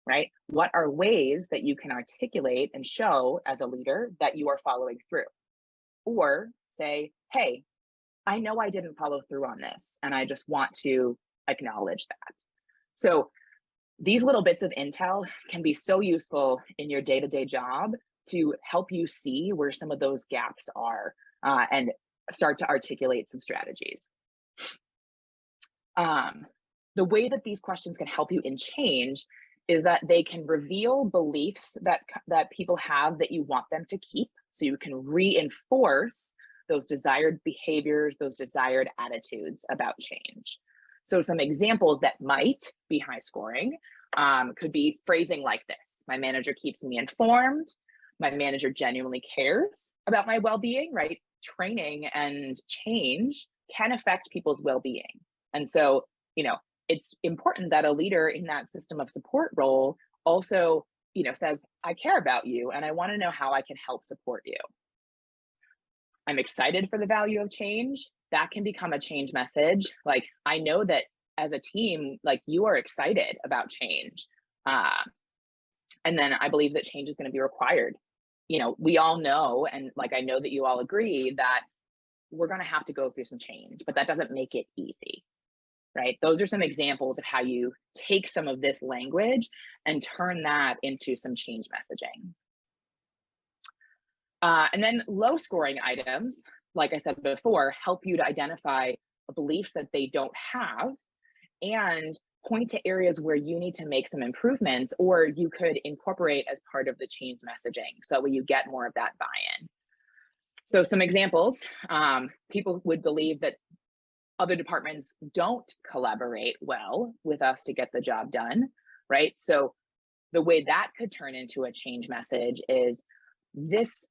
right? What are ways that you can articulate and show as a leader that you are following through? Or say, hey, I know I didn't follow through on this, and I just want to acknowledge that. So these little bits of intel can be so useful in your day-to-day job to help you see where some of those gaps are and start to articulate some strategies. The way that these questions can help you in change is that they can reveal beliefs that people have that you want them to keep, so you can reinforce those desired behaviors, those desired attitudes about change. So some examples that might be high scoring could be phrasing like this: my manager keeps me informed, my manager genuinely cares about my well-being, right? Training and change can affect people's well-being. And so, it's important that a leader in that system of support role also, says, I care about you and I want to know how I can help support you. I'm excited for the value of change. That can become a change message. Like, I know that as a team, like, you are excited about change. And then I believe that change is going to be required. We all know, and like, I know that you all agree that we're going to have to go through some change, but that doesn't make it easy, right? Those are some examples of how you take some of this language and turn that into some change messaging. And then low scoring items, like I said before, help you to identify beliefs that they don't have and point to areas where you need to make some improvements, or you could incorporate as part of the change messaging, so that way you get more of that buy-in. So some examples, people would believe that other departments don't collaborate well with us to get the job done, right? So the way that could turn into a change message is, this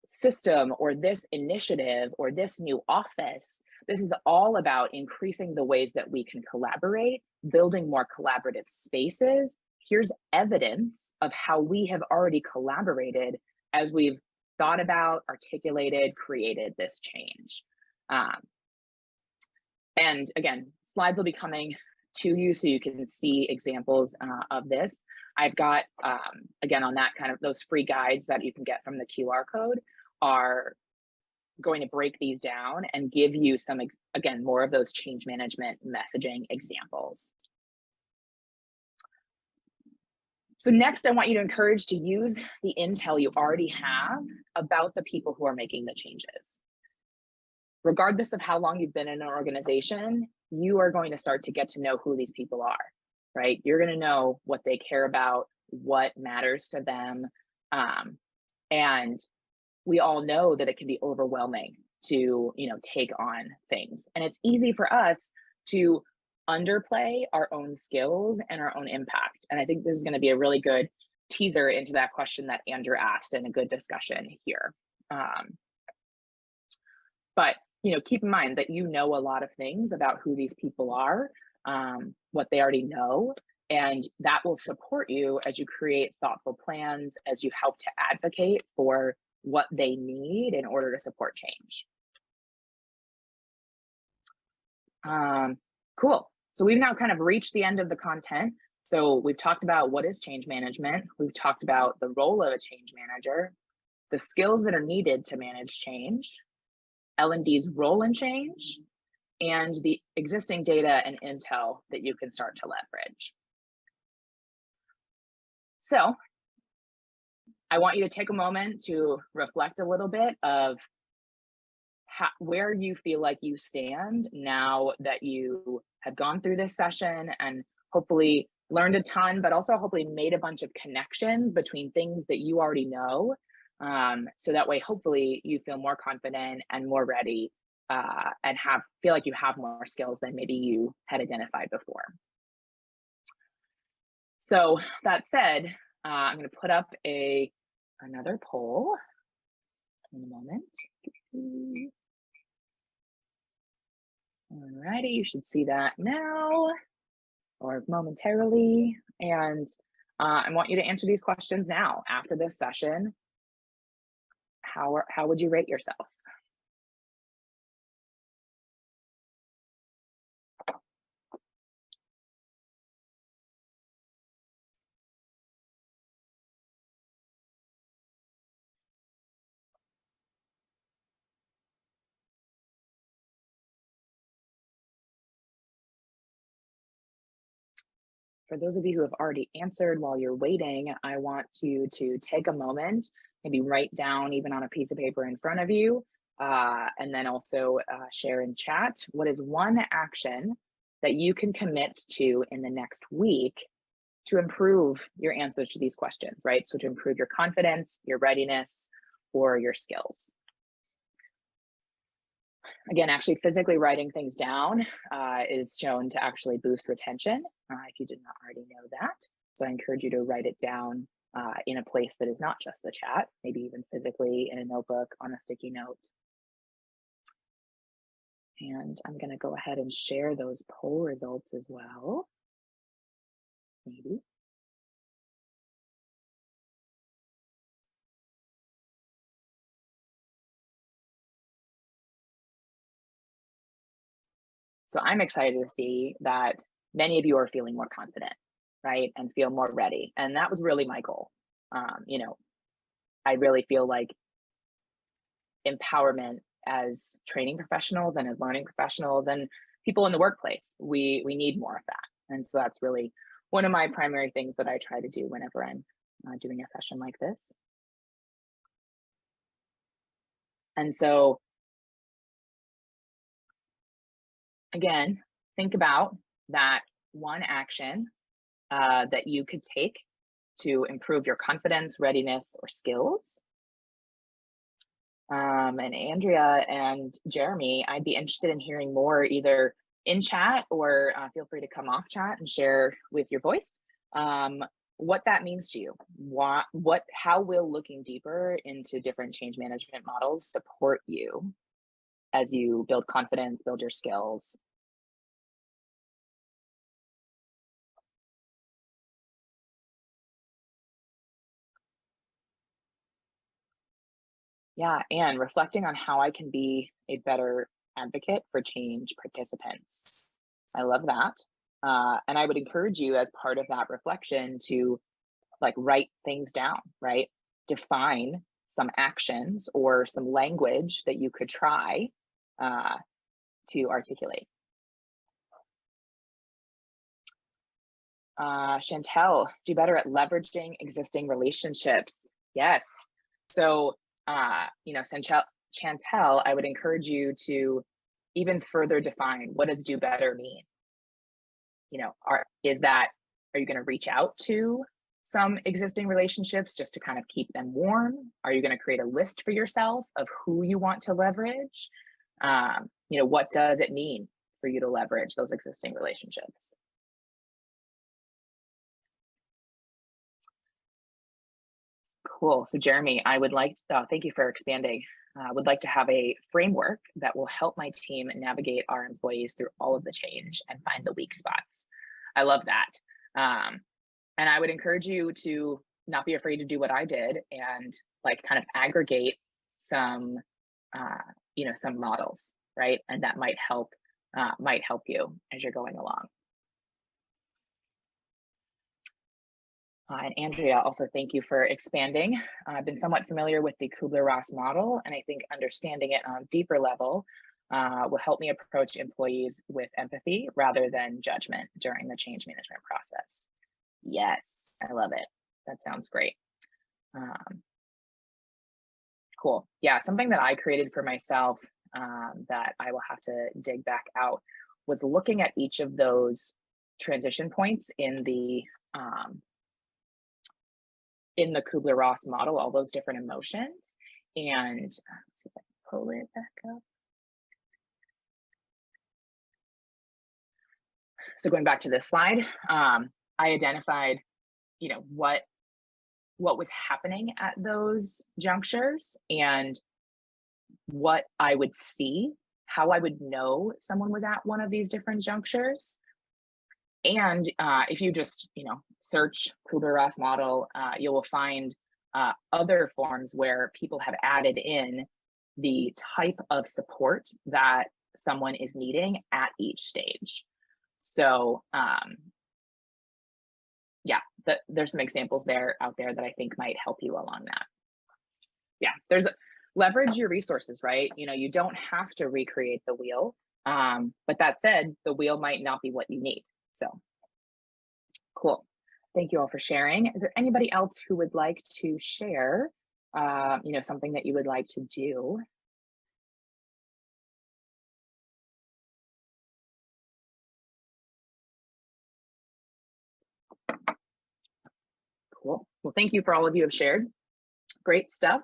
system or this initiative or this new office, this is all about increasing the ways that we can collaborate, building more collaborative spaces. Here's evidence of how we have already collaborated as we've thought about, articulated, created this change. And again, slides will be coming to you so you can see examples of this. I've got, again, on that kind of those free guides that you can get from the QR code are going to break these down and give you some, again, more of those change management messaging examples. So next, I want you to encourage to use the intel you already have about the people who are making the changes. Regardless of how long you've been in an organization, you are going to start to get to know who these people are. right? You're going to know what they care about, what matters to them. And we all know that it can be overwhelming to, take on things. And it's easy for us to underplay our own skills and our own impact. And I think this is going to be a really good teaser into that question that Andrew asked, and a good discussion here. But keep in mind that a lot of things about who these people are, what they already know, and that will support you as you create thoughtful plans, as you help to advocate for what they need in order to support change. Cool. So we've now kind of reached the end of the content. So we've talked about what is change management. We've talked about the role of a change manager, the skills that are needed to manage change, L&D's role in change, and the existing data and intel that you can start to leverage. So I want you to take a moment to reflect a little bit of where you feel like you stand now that you have gone through this session and hopefully learned a ton, but also hopefully made a bunch of connections between things that you already know. So that way, hopefully you feel more confident and more ready, and feel like you have more skills than maybe you had identified before. So that said, I'm going to put up another poll in a moment. Alrighty, you should see that now or momentarily. And I want you to answer these questions now after this session. How would you rate yourself? For those of you who have already answered while you're waiting, I want you to take a moment, maybe write down even on a piece of paper in front of you, and then also share in chat. What is one action that you can commit to in the next week to improve your answers to these questions, right? So to improve your confidence, your readiness, or your skills. Again, actually physically writing things down is shown to actually boost retention, if you did not already know that. So I encourage you to write it down in a place that is not just the chat, maybe even physically in a notebook, on a sticky note. And I'm going to go ahead and share those poll results as well. Maybe. So I'm excited to see that many of you are feeling more confident, right? And feel more ready. And that was really my goal. I really feel like empowerment as training professionals and as learning professionals and people in the workplace, we need more of that. And so that's really one of my primary things that I try to do whenever I'm doing a session like this. And so again, think about that one action that you could take to improve your confidence, readiness, or skills. And Andrea and Jeremy, I'd be interested in hearing more either in chat or feel free to come off chat and share with your voice what that means to you. How will looking deeper into different change management models support you as you build confidence, build your skills? Yeah, and reflecting on how I can be a better advocate for change participants. I love that. And I would encourage you as part of that reflection to write things down, right? Define some actions or some language that you could try to articulate. Chantel, do better at leveraging existing relationships. Yes. So, Chantel, I would encourage you to even further define what does do better mean? Is that Are you going to reach out to some existing relationships just to kind of keep them warm? Are you going to create a list for yourself of who you want to leverage? What does it mean for you to leverage those existing relationships? Cool. So Jeremy, I would like to thank you for expanding. I would like to have a framework that will help my team navigate our employees through all of the change and find the weak spots. I love that. And I would encourage you to not be afraid to do what I did and like kind of aggregate some, some models, right? And that might help you as you're going along. And Andrea, also thank you for expanding. I've been somewhat familiar with the Kubler-Ross model, and I think understanding it on a deeper level will help me approach employees with empathy rather than judgment during the change management process. Yes, I love it. That sounds great. Cool. Yeah, something that I created for myself that I will have to dig back out was looking at each of those transition points in the Kubler-Ross model, all those different emotions. And let's see if I can pull it back up. So going back to this slide, I identified, what was happening at those junctures and what I would see, how I would know someone was at one of these different junctures. And if you just, search Kubler-Ross model, you will find other forms where people have added in the type of support that someone is needing at each stage. So there's some examples out there that I think might help you along that. Yeah, leverage your resources, right? You don't have to recreate the wheel. But that said, the wheel might not be what you need. So cool. Thank you all for sharing. Is there anybody else who would like to share, something that you would like to do? Cool. Well, thank you for all of you have shared. Great stuff.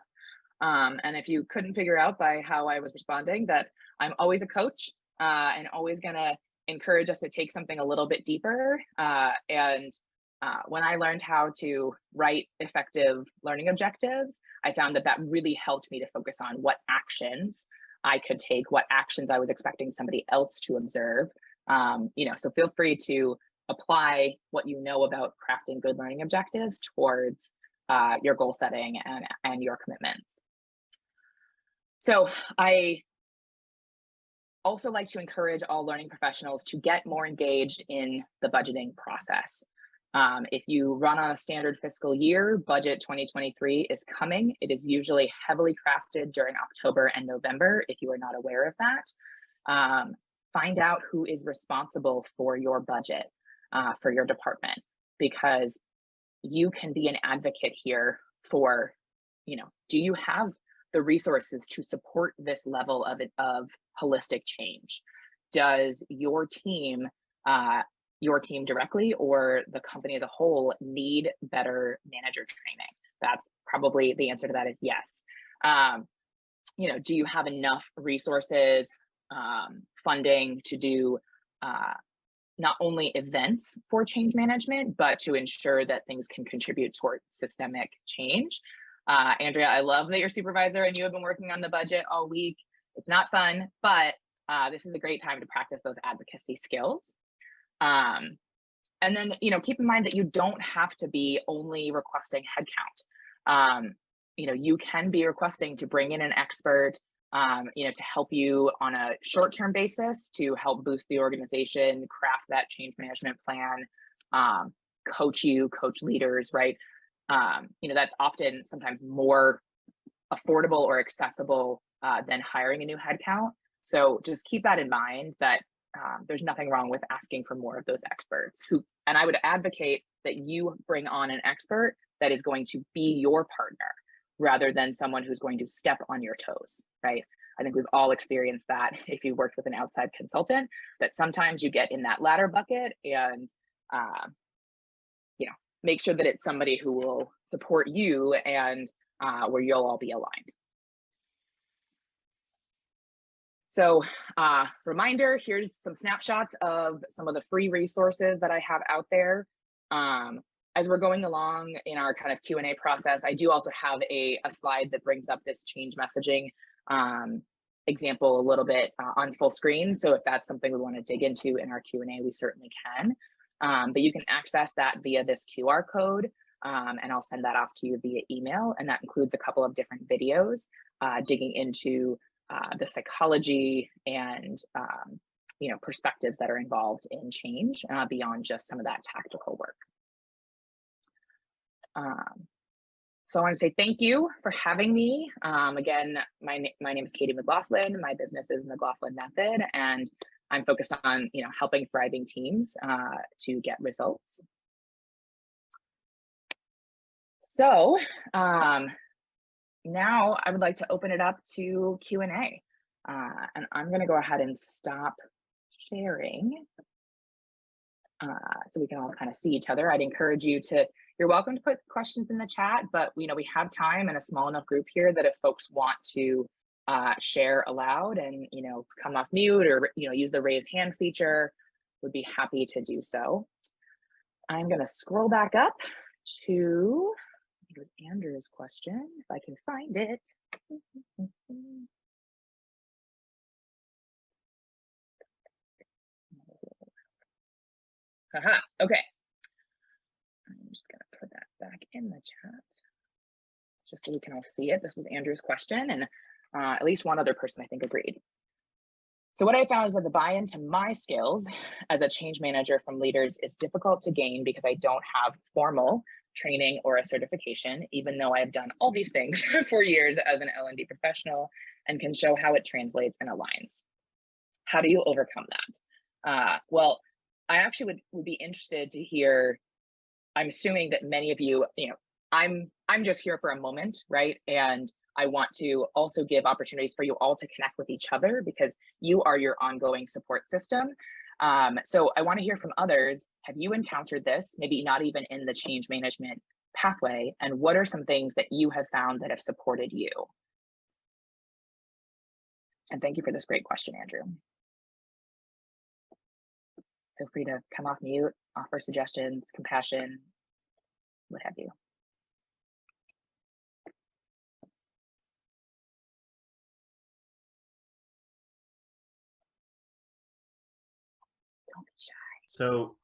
And if you couldn't figure out by how I was responding that I'm always a coach and always gonna encourage us to take something a little bit deeper. When I learned how to write effective learning objectives, I found that really helped me to focus on what actions I could take, what actions I was expecting somebody else to observe. So feel free to apply what you know about crafting good learning objectives towards your goal setting and your commitments. So I also like to encourage all learning professionals to get more engaged in the budgeting process. If you run on a standard fiscal year, budget 2023 is coming. It is usually heavily crafted during October and November, if you are not aware of that. Find out who is responsible for your budget for your department, because you can be an advocate here for, do you have the resources to support this level of holistic change? Does your team directly or the company as a whole need better manager training? That's probably the answer to that is yes. Do you have enough resources, funding to do not only events for change management, but to ensure that things can contribute toward systemic change? Andrea, I love that you're supervisor and you have been working on the budget all week. It's not fun, but this is a great time to practice those advocacy skills. And then, keep in mind that you don't have to be only requesting headcount. You can be requesting to bring in an expert, to help you on a short-term basis to help boost the organization, craft that change management plan, coach leaders, right? That's often sometimes more affordable or accessible than hiring a new headcount. So just keep that in mind, that there's nothing wrong with asking for more of those experts and I would advocate that you bring on an expert that is going to be your partner rather than someone who's going to step on your toes, right? I think we've all experienced that if you worked with an outside consultant, that sometimes you get in that latter bucket and make sure that it's somebody who will support you and where you'll all be aligned. So reminder, here's some snapshots of some of the free resources that I have out there. As we're going along in our kind of Q&A process, I do also have a slide that brings up this change messaging example a little bit on full screen. So if that's something we want to dig into in our Q&A, we certainly can. But you can access that via this QR code, and I'll send that off to you via email. And that includes a couple of different videos digging into the psychology and perspectives that are involved in change beyond just some of that tactical work. So I want to say thank you for having me. Again, my name is Katie McLaughlin. My business is McLaughlin Method, and I'm focused on helping thriving teams to get results. So now I would like to open it up to Q&A, and I'm going to go ahead and stop sharing so we can all kind of see each other. I'd encourage you to, you're welcome to put questions in the chat, but we have time and a small enough group here that if folks want to share aloud and come off mute or use the raise hand feature, would be happy to do so. I'm going to scroll back up to, I think it was Andrew's question, if I can find it. Haha, okay. I'm just going to put that back in the chat just so we can all see it. This was Andrew's question, and at least one other person I think agreed. So what I found is that the buy-in to my skills as a change manager from leaders is difficult to gain because I don't have formal training or a certification, even though I have done all these things for years as an L&D professional and can show how it translates and aligns. How do you overcome that? Well, I actually would be interested to hear. I'm assuming that many of you, I'm just here for a moment, right? And I want to also give opportunities for you all to connect with each other because you are your ongoing support system. So I want to hear from others. Have you encountered this? Maybe not even in the change management pathway. And what are some things that you have found that have supported you? And thank you for this great question, Andrew. Feel free to come off mute, offer suggestions, compassion, what have you. Don't be shy. So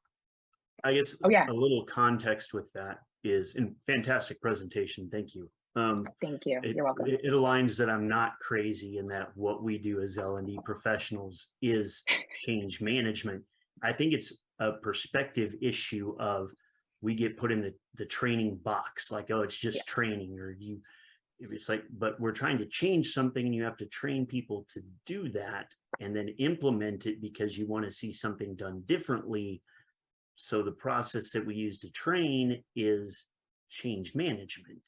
I guess a little context with that is, and fantastic presentation, thank you. Thank you, you're welcome. It aligns that I'm not crazy in that what we do as L&D professionals is change management. I think it's a perspective issue of we get put in the training box, like, oh, it's just training, or it's like, but we're trying to change something and you have to train people to do that and then implement it because you want to see something done differently. So the process that we use to train is change management.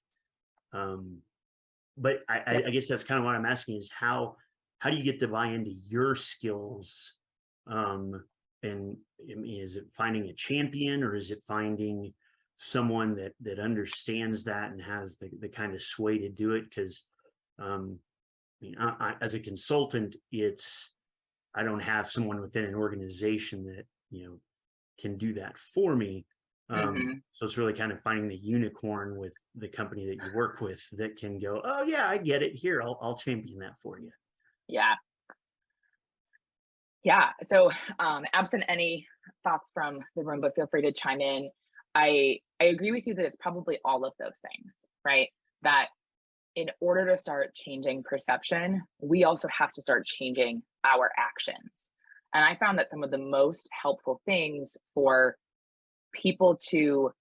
But I guess that's kind of what I'm asking is how do you get to buy into your skills? And I mean, is it finding a champion, or is it finding someone that understands that and has the kind of sway to do it? Because I mean, as a consultant, I don't have someone within an organization that can do that for me. So it's really kind of finding the unicorn with the company that you work with that can go, oh yeah, I get it. Here, I'll champion that for you. Yeah. So absent any thoughts from the room, but feel free to chime in. I agree with you that it's probably all of those things, right? That in order to start changing perception, we also have to start changing our actions. And I found that some of the most helpful things for people to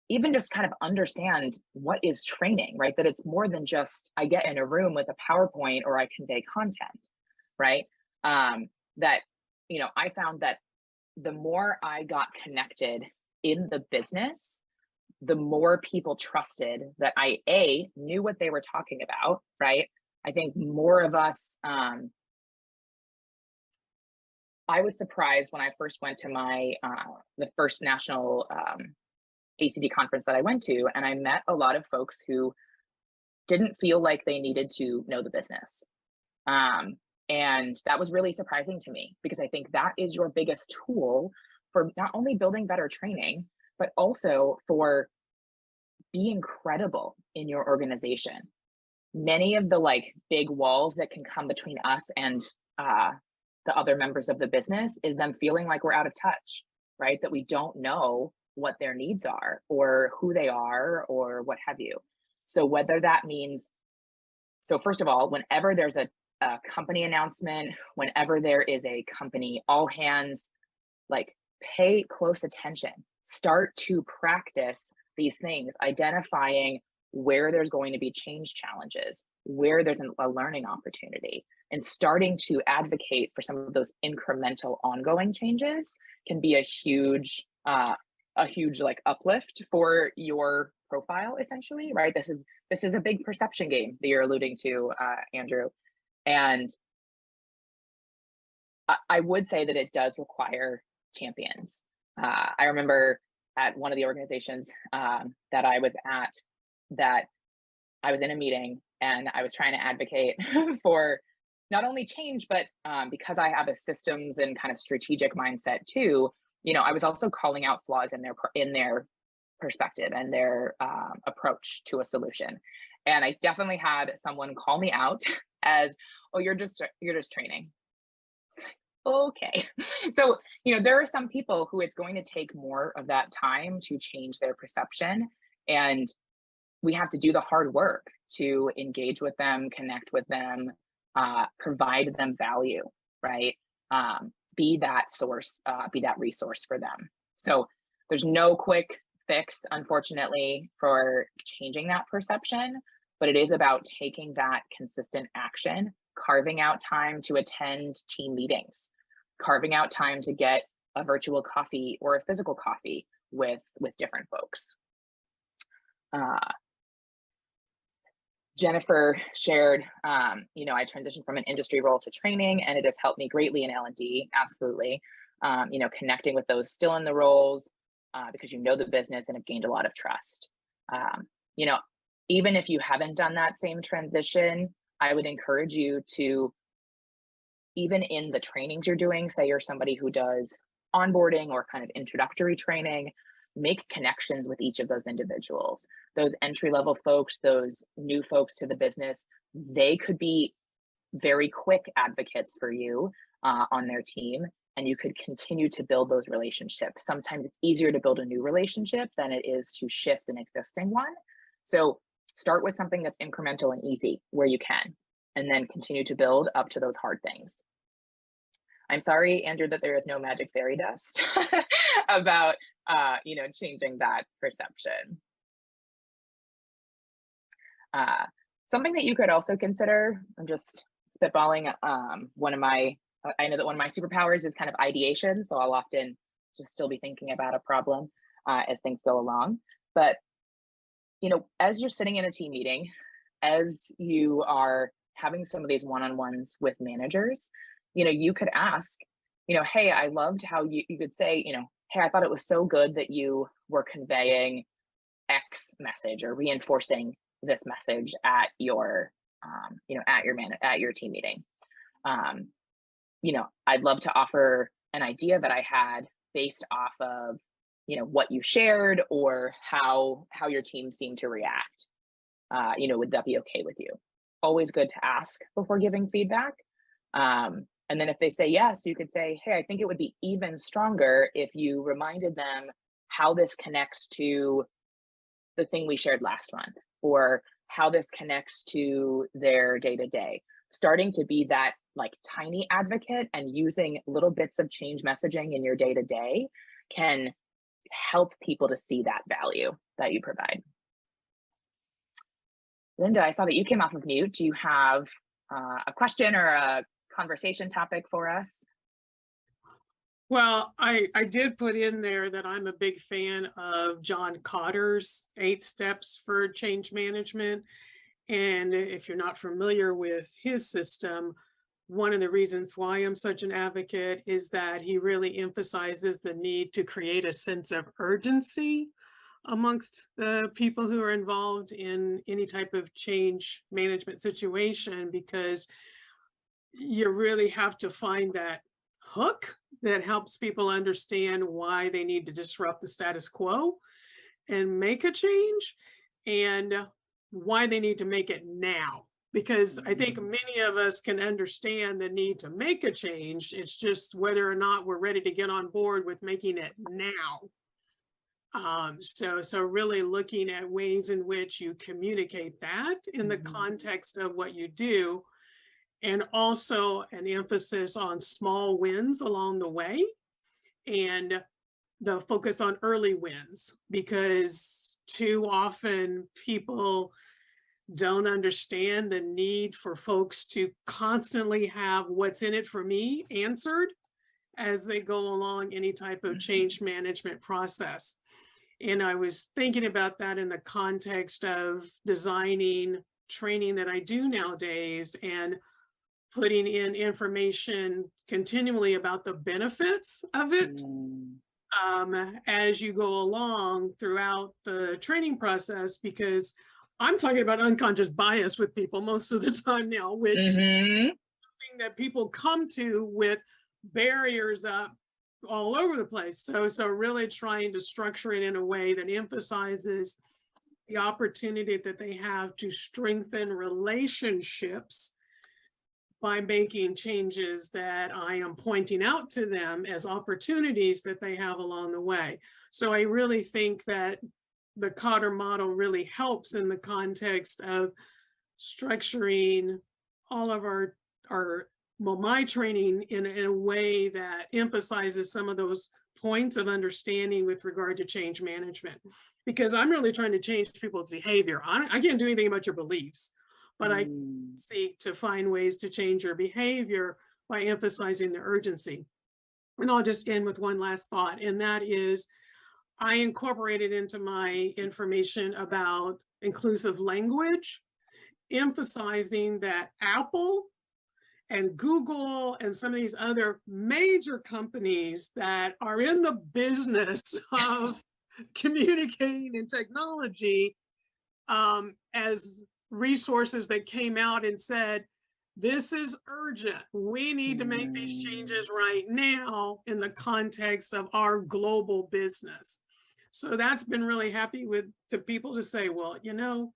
even just kind of understand what is training, right? That it's more than just I get in a room with a PowerPoint or I convey content, right? That, I found that the more I got connected in the business, the more people trusted that I knew what they were talking about, right? I think more of us I was surprised when I first went to my the first national ATD conference that I went to, and I met a lot of folks who didn't feel like they needed to know the business. And that was really surprising to me, because I think that is your biggest tool for not only building better training, but also for being credible in your organization. Many of the like big walls that can come between us and the other members of the business is them feeling like we're out of touch, right? That we don't know what their needs are or who they are or what have you. So whether that means, so first of all, whenever there's a company announcement, whenever there is a company all hands, like pay close attention, start to practice these things, identifying where there's going to be change challenges, where there's a learning opportunity, and starting to advocate for some of those incremental ongoing changes can be a huge like uplift for your profile, essentially, right? This is a big perception game that you're alluding to, Andrew. And I would say that it does require champions. I remember at one of the organizations that I was at, that I was in a meeting and I was trying to advocate for not only change, but because I have a systems and kind of strategic mindset too, you know, I was also calling out flaws in their perspective and their approach to a solution. And I definitely had someone call me out as, oh, you're just training. Okay. So, you know, there are some people who it's going to take more of that time to change their perception. And we have to do the hard work to engage with them, connect with them, provide them value, right? Be that source, be that resource for them. So there's no quick fix, unfortunately, for changing that perception, but it is about taking that consistent action, carving out time to attend team meetings, carving out time to get a virtual coffee or a physical coffee with different folks. Jennifer shared, you know, I transitioned from an industry role to training, and it has helped me greatly in L&D, absolutely. You know, connecting with those still in the roles because you know the business and have gained a lot of trust. You know, even if you haven't done that same transition, I would encourage you to, even in the trainings you're doing, say you're somebody who does onboarding or kind of introductory training, make connections with each of those individuals. Those entry-level folks, those new folks to the business, they could be very quick advocates for you on their team, and you could continue to build those relationships. Sometimes it's easier to build a new relationship than it is to shift an existing one. So start with something that's incremental and easy where you can, and then continue to build up to those hard things. I'm sorry, Andrew, that there is no magic fairy dust about you know, changing that perception. Something that you could also consider, I'm just spitballing, I know that one of my superpowers is kind of ideation, so I'll often just still be thinking about a problem as things go along. But, you know, as you're sitting in a team meeting, as you are having some of these one-on-ones with managers, you know, you could ask, you know, hey, I loved how you could say, you know, hey, I thought it was so good that you were conveying X message or reinforcing this message at your, you know, at your team meeting. You know, I'd love to offer an idea that I had based off of, you know, what you shared or how your team seemed to react. You know, would that be okay with you? Always good to ask before giving feedback. And then if they say yes, you could say, hey, I think it would be even stronger if you reminded them how this connects to the thing we shared last month, or how this connects to their day-to-day. Starting to be that like tiny advocate and using little bits of change messaging in your day-to-day can help people to see that value that you provide. Linda, I saw that you came off of mute. Do you have a question or a conversation topic for us? Well, I did put in there that I'm a big fan of John Cotter's 8 steps for change management. And if you're not familiar with his system, one of the reasons why I'm such an advocate is that he really emphasizes the need to create a sense of urgency amongst the people who are involved in any type of change management situation, because you really have to find that hook that helps people understand why they need to disrupt the status quo and make a change, and why they need to make it now. Because I think many of us can understand the need to make a change. It's just whether or not we're ready to get on board with making it now. So really looking at ways in which you communicate that in the context of what you do, and also an emphasis on small wins along the way, and the focus on early wins, because too often people don't understand the need for folks to constantly have what's in it for me answered as they go along any type of change management process. And I was thinking about that in the context of designing training that I do nowadays, and putting in information continually about the benefits of it as you go along throughout the training process, because I'm talking about unconscious bias with people most of the time now, which is something that people come to with barriers up all over the place. So really trying to structure it in a way that emphasizes the opportunity that they have to strengthen relationships by making changes that I am pointing out to them as opportunities that they have along the way. So I really think that the Cotter model really helps in the context of structuring all of my training in a way that emphasizes some of those points of understanding with regard to change management. Because I'm really trying to change people's behavior. I can't do anything about your beliefs, but I seek to find ways to change your behavior by emphasizing the urgency. And I'll just end with one last thought, and that is, I incorporated into my information about inclusive language, emphasizing that Apple and Google and some of these other major companies that are in the business of communicating and technology as resources that came out and said, this is urgent. We need to make these changes right now in the context of our global business. So that's been really happy to people to say, well, you know,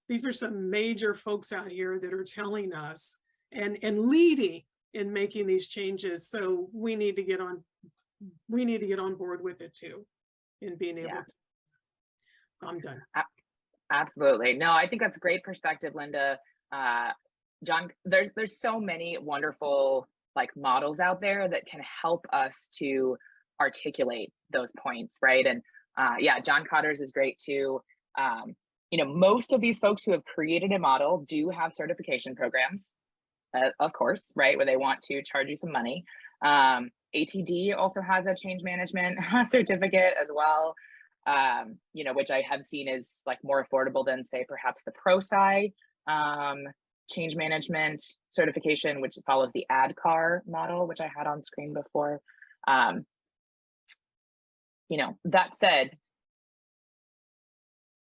these are some major folks out here that are telling us and leading in making these changes. So we need to get on board with it too, in being able to. I'm done. Absolutely. No, I think that's great perspective, Linda. John, there's so many wonderful models out there that can help us to articulate those points, right? And John Cotter's is great too. Most of these folks who have created a model do have certification programs, of course, right, where they want to charge you some money. ATD also has a change management certificate as well, which I have seen is more affordable than, say, perhaps the ProSci change management certification, which follows the ADCAR model, which I had on screen before. That said,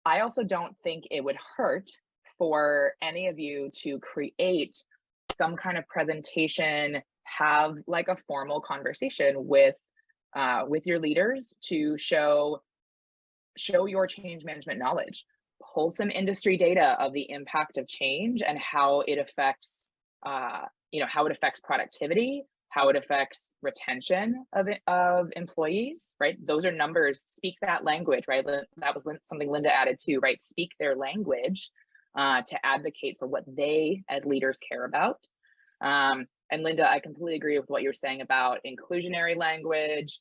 I also don't think it would hurt for any of you to create some kind of presentation, have a formal conversation with your leaders to show your change management knowledge, pull some industry data of the impact of change and how it affects productivity, how it affects retention of employees, right? Those are numbers. Speak that language, right? That was something Linda added too, right? Speak their language to advocate for what they as leaders care about. And Linda, I completely agree with what you're saying about inclusionary language,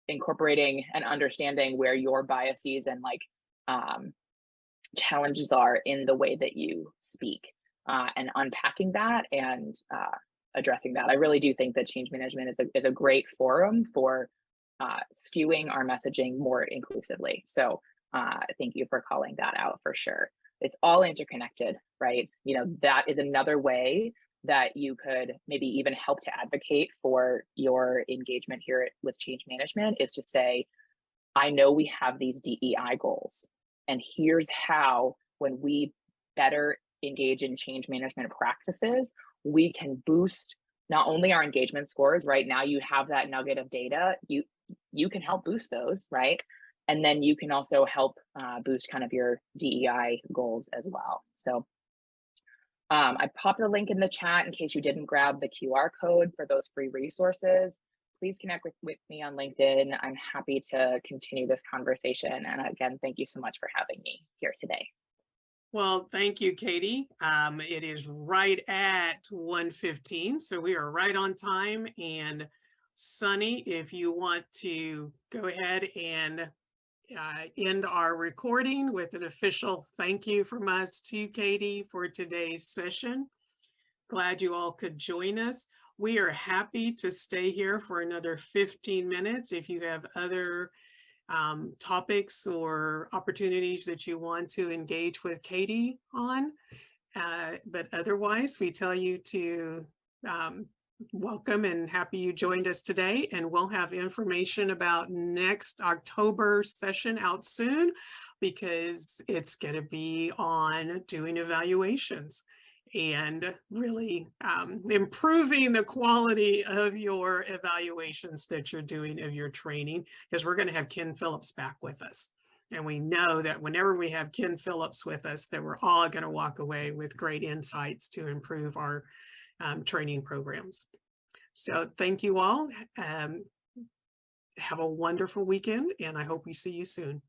incorporating and understanding where your biases and challenges are in the way that you speak, and unpacking that and addressing that. I really do think that change management is a great forum for skewing our messaging more inclusively. So thank you for calling that out for sure. It's all interconnected, right? That is another way that you could maybe even help to advocate for your engagement here with change management is to say, I know we have these DEI goals, and here's how, when we better engage in change management practices, we can boost not only our engagement scores. Right now you have that nugget of data, you can help boost those, right? And then you can also help boost kind of your DEI goals as well. So I popped the link in the chat in case you didn't grab the QR code for those free resources. Please connect with me on LinkedIn. I'm happy to continue this conversation. And again, thank you so much for having me here today. Well, thank you, Katie. It is right at 1:15, so we are right on time. And Sunny, if you want to go ahead and end our recording with an official thank you from us to Katie for today's session. Glad you all could join us. We are happy to stay here for another 15 minutes if you have other topics or opportunities that you want to engage with Katie on. But otherwise, we tell you to welcome and happy you joined us today. And we'll have information about next October session out soon, because it's going to be on doing evaluations and really improving the quality of your evaluations that you're doing of your training, because we're going to have Ken Phillips back with us. And we know that whenever we have Ken Phillips with us, that we're all going to walk away with great insights to improve our training programs. So thank you all. Have a wonderful weekend, and I hope we see you soon.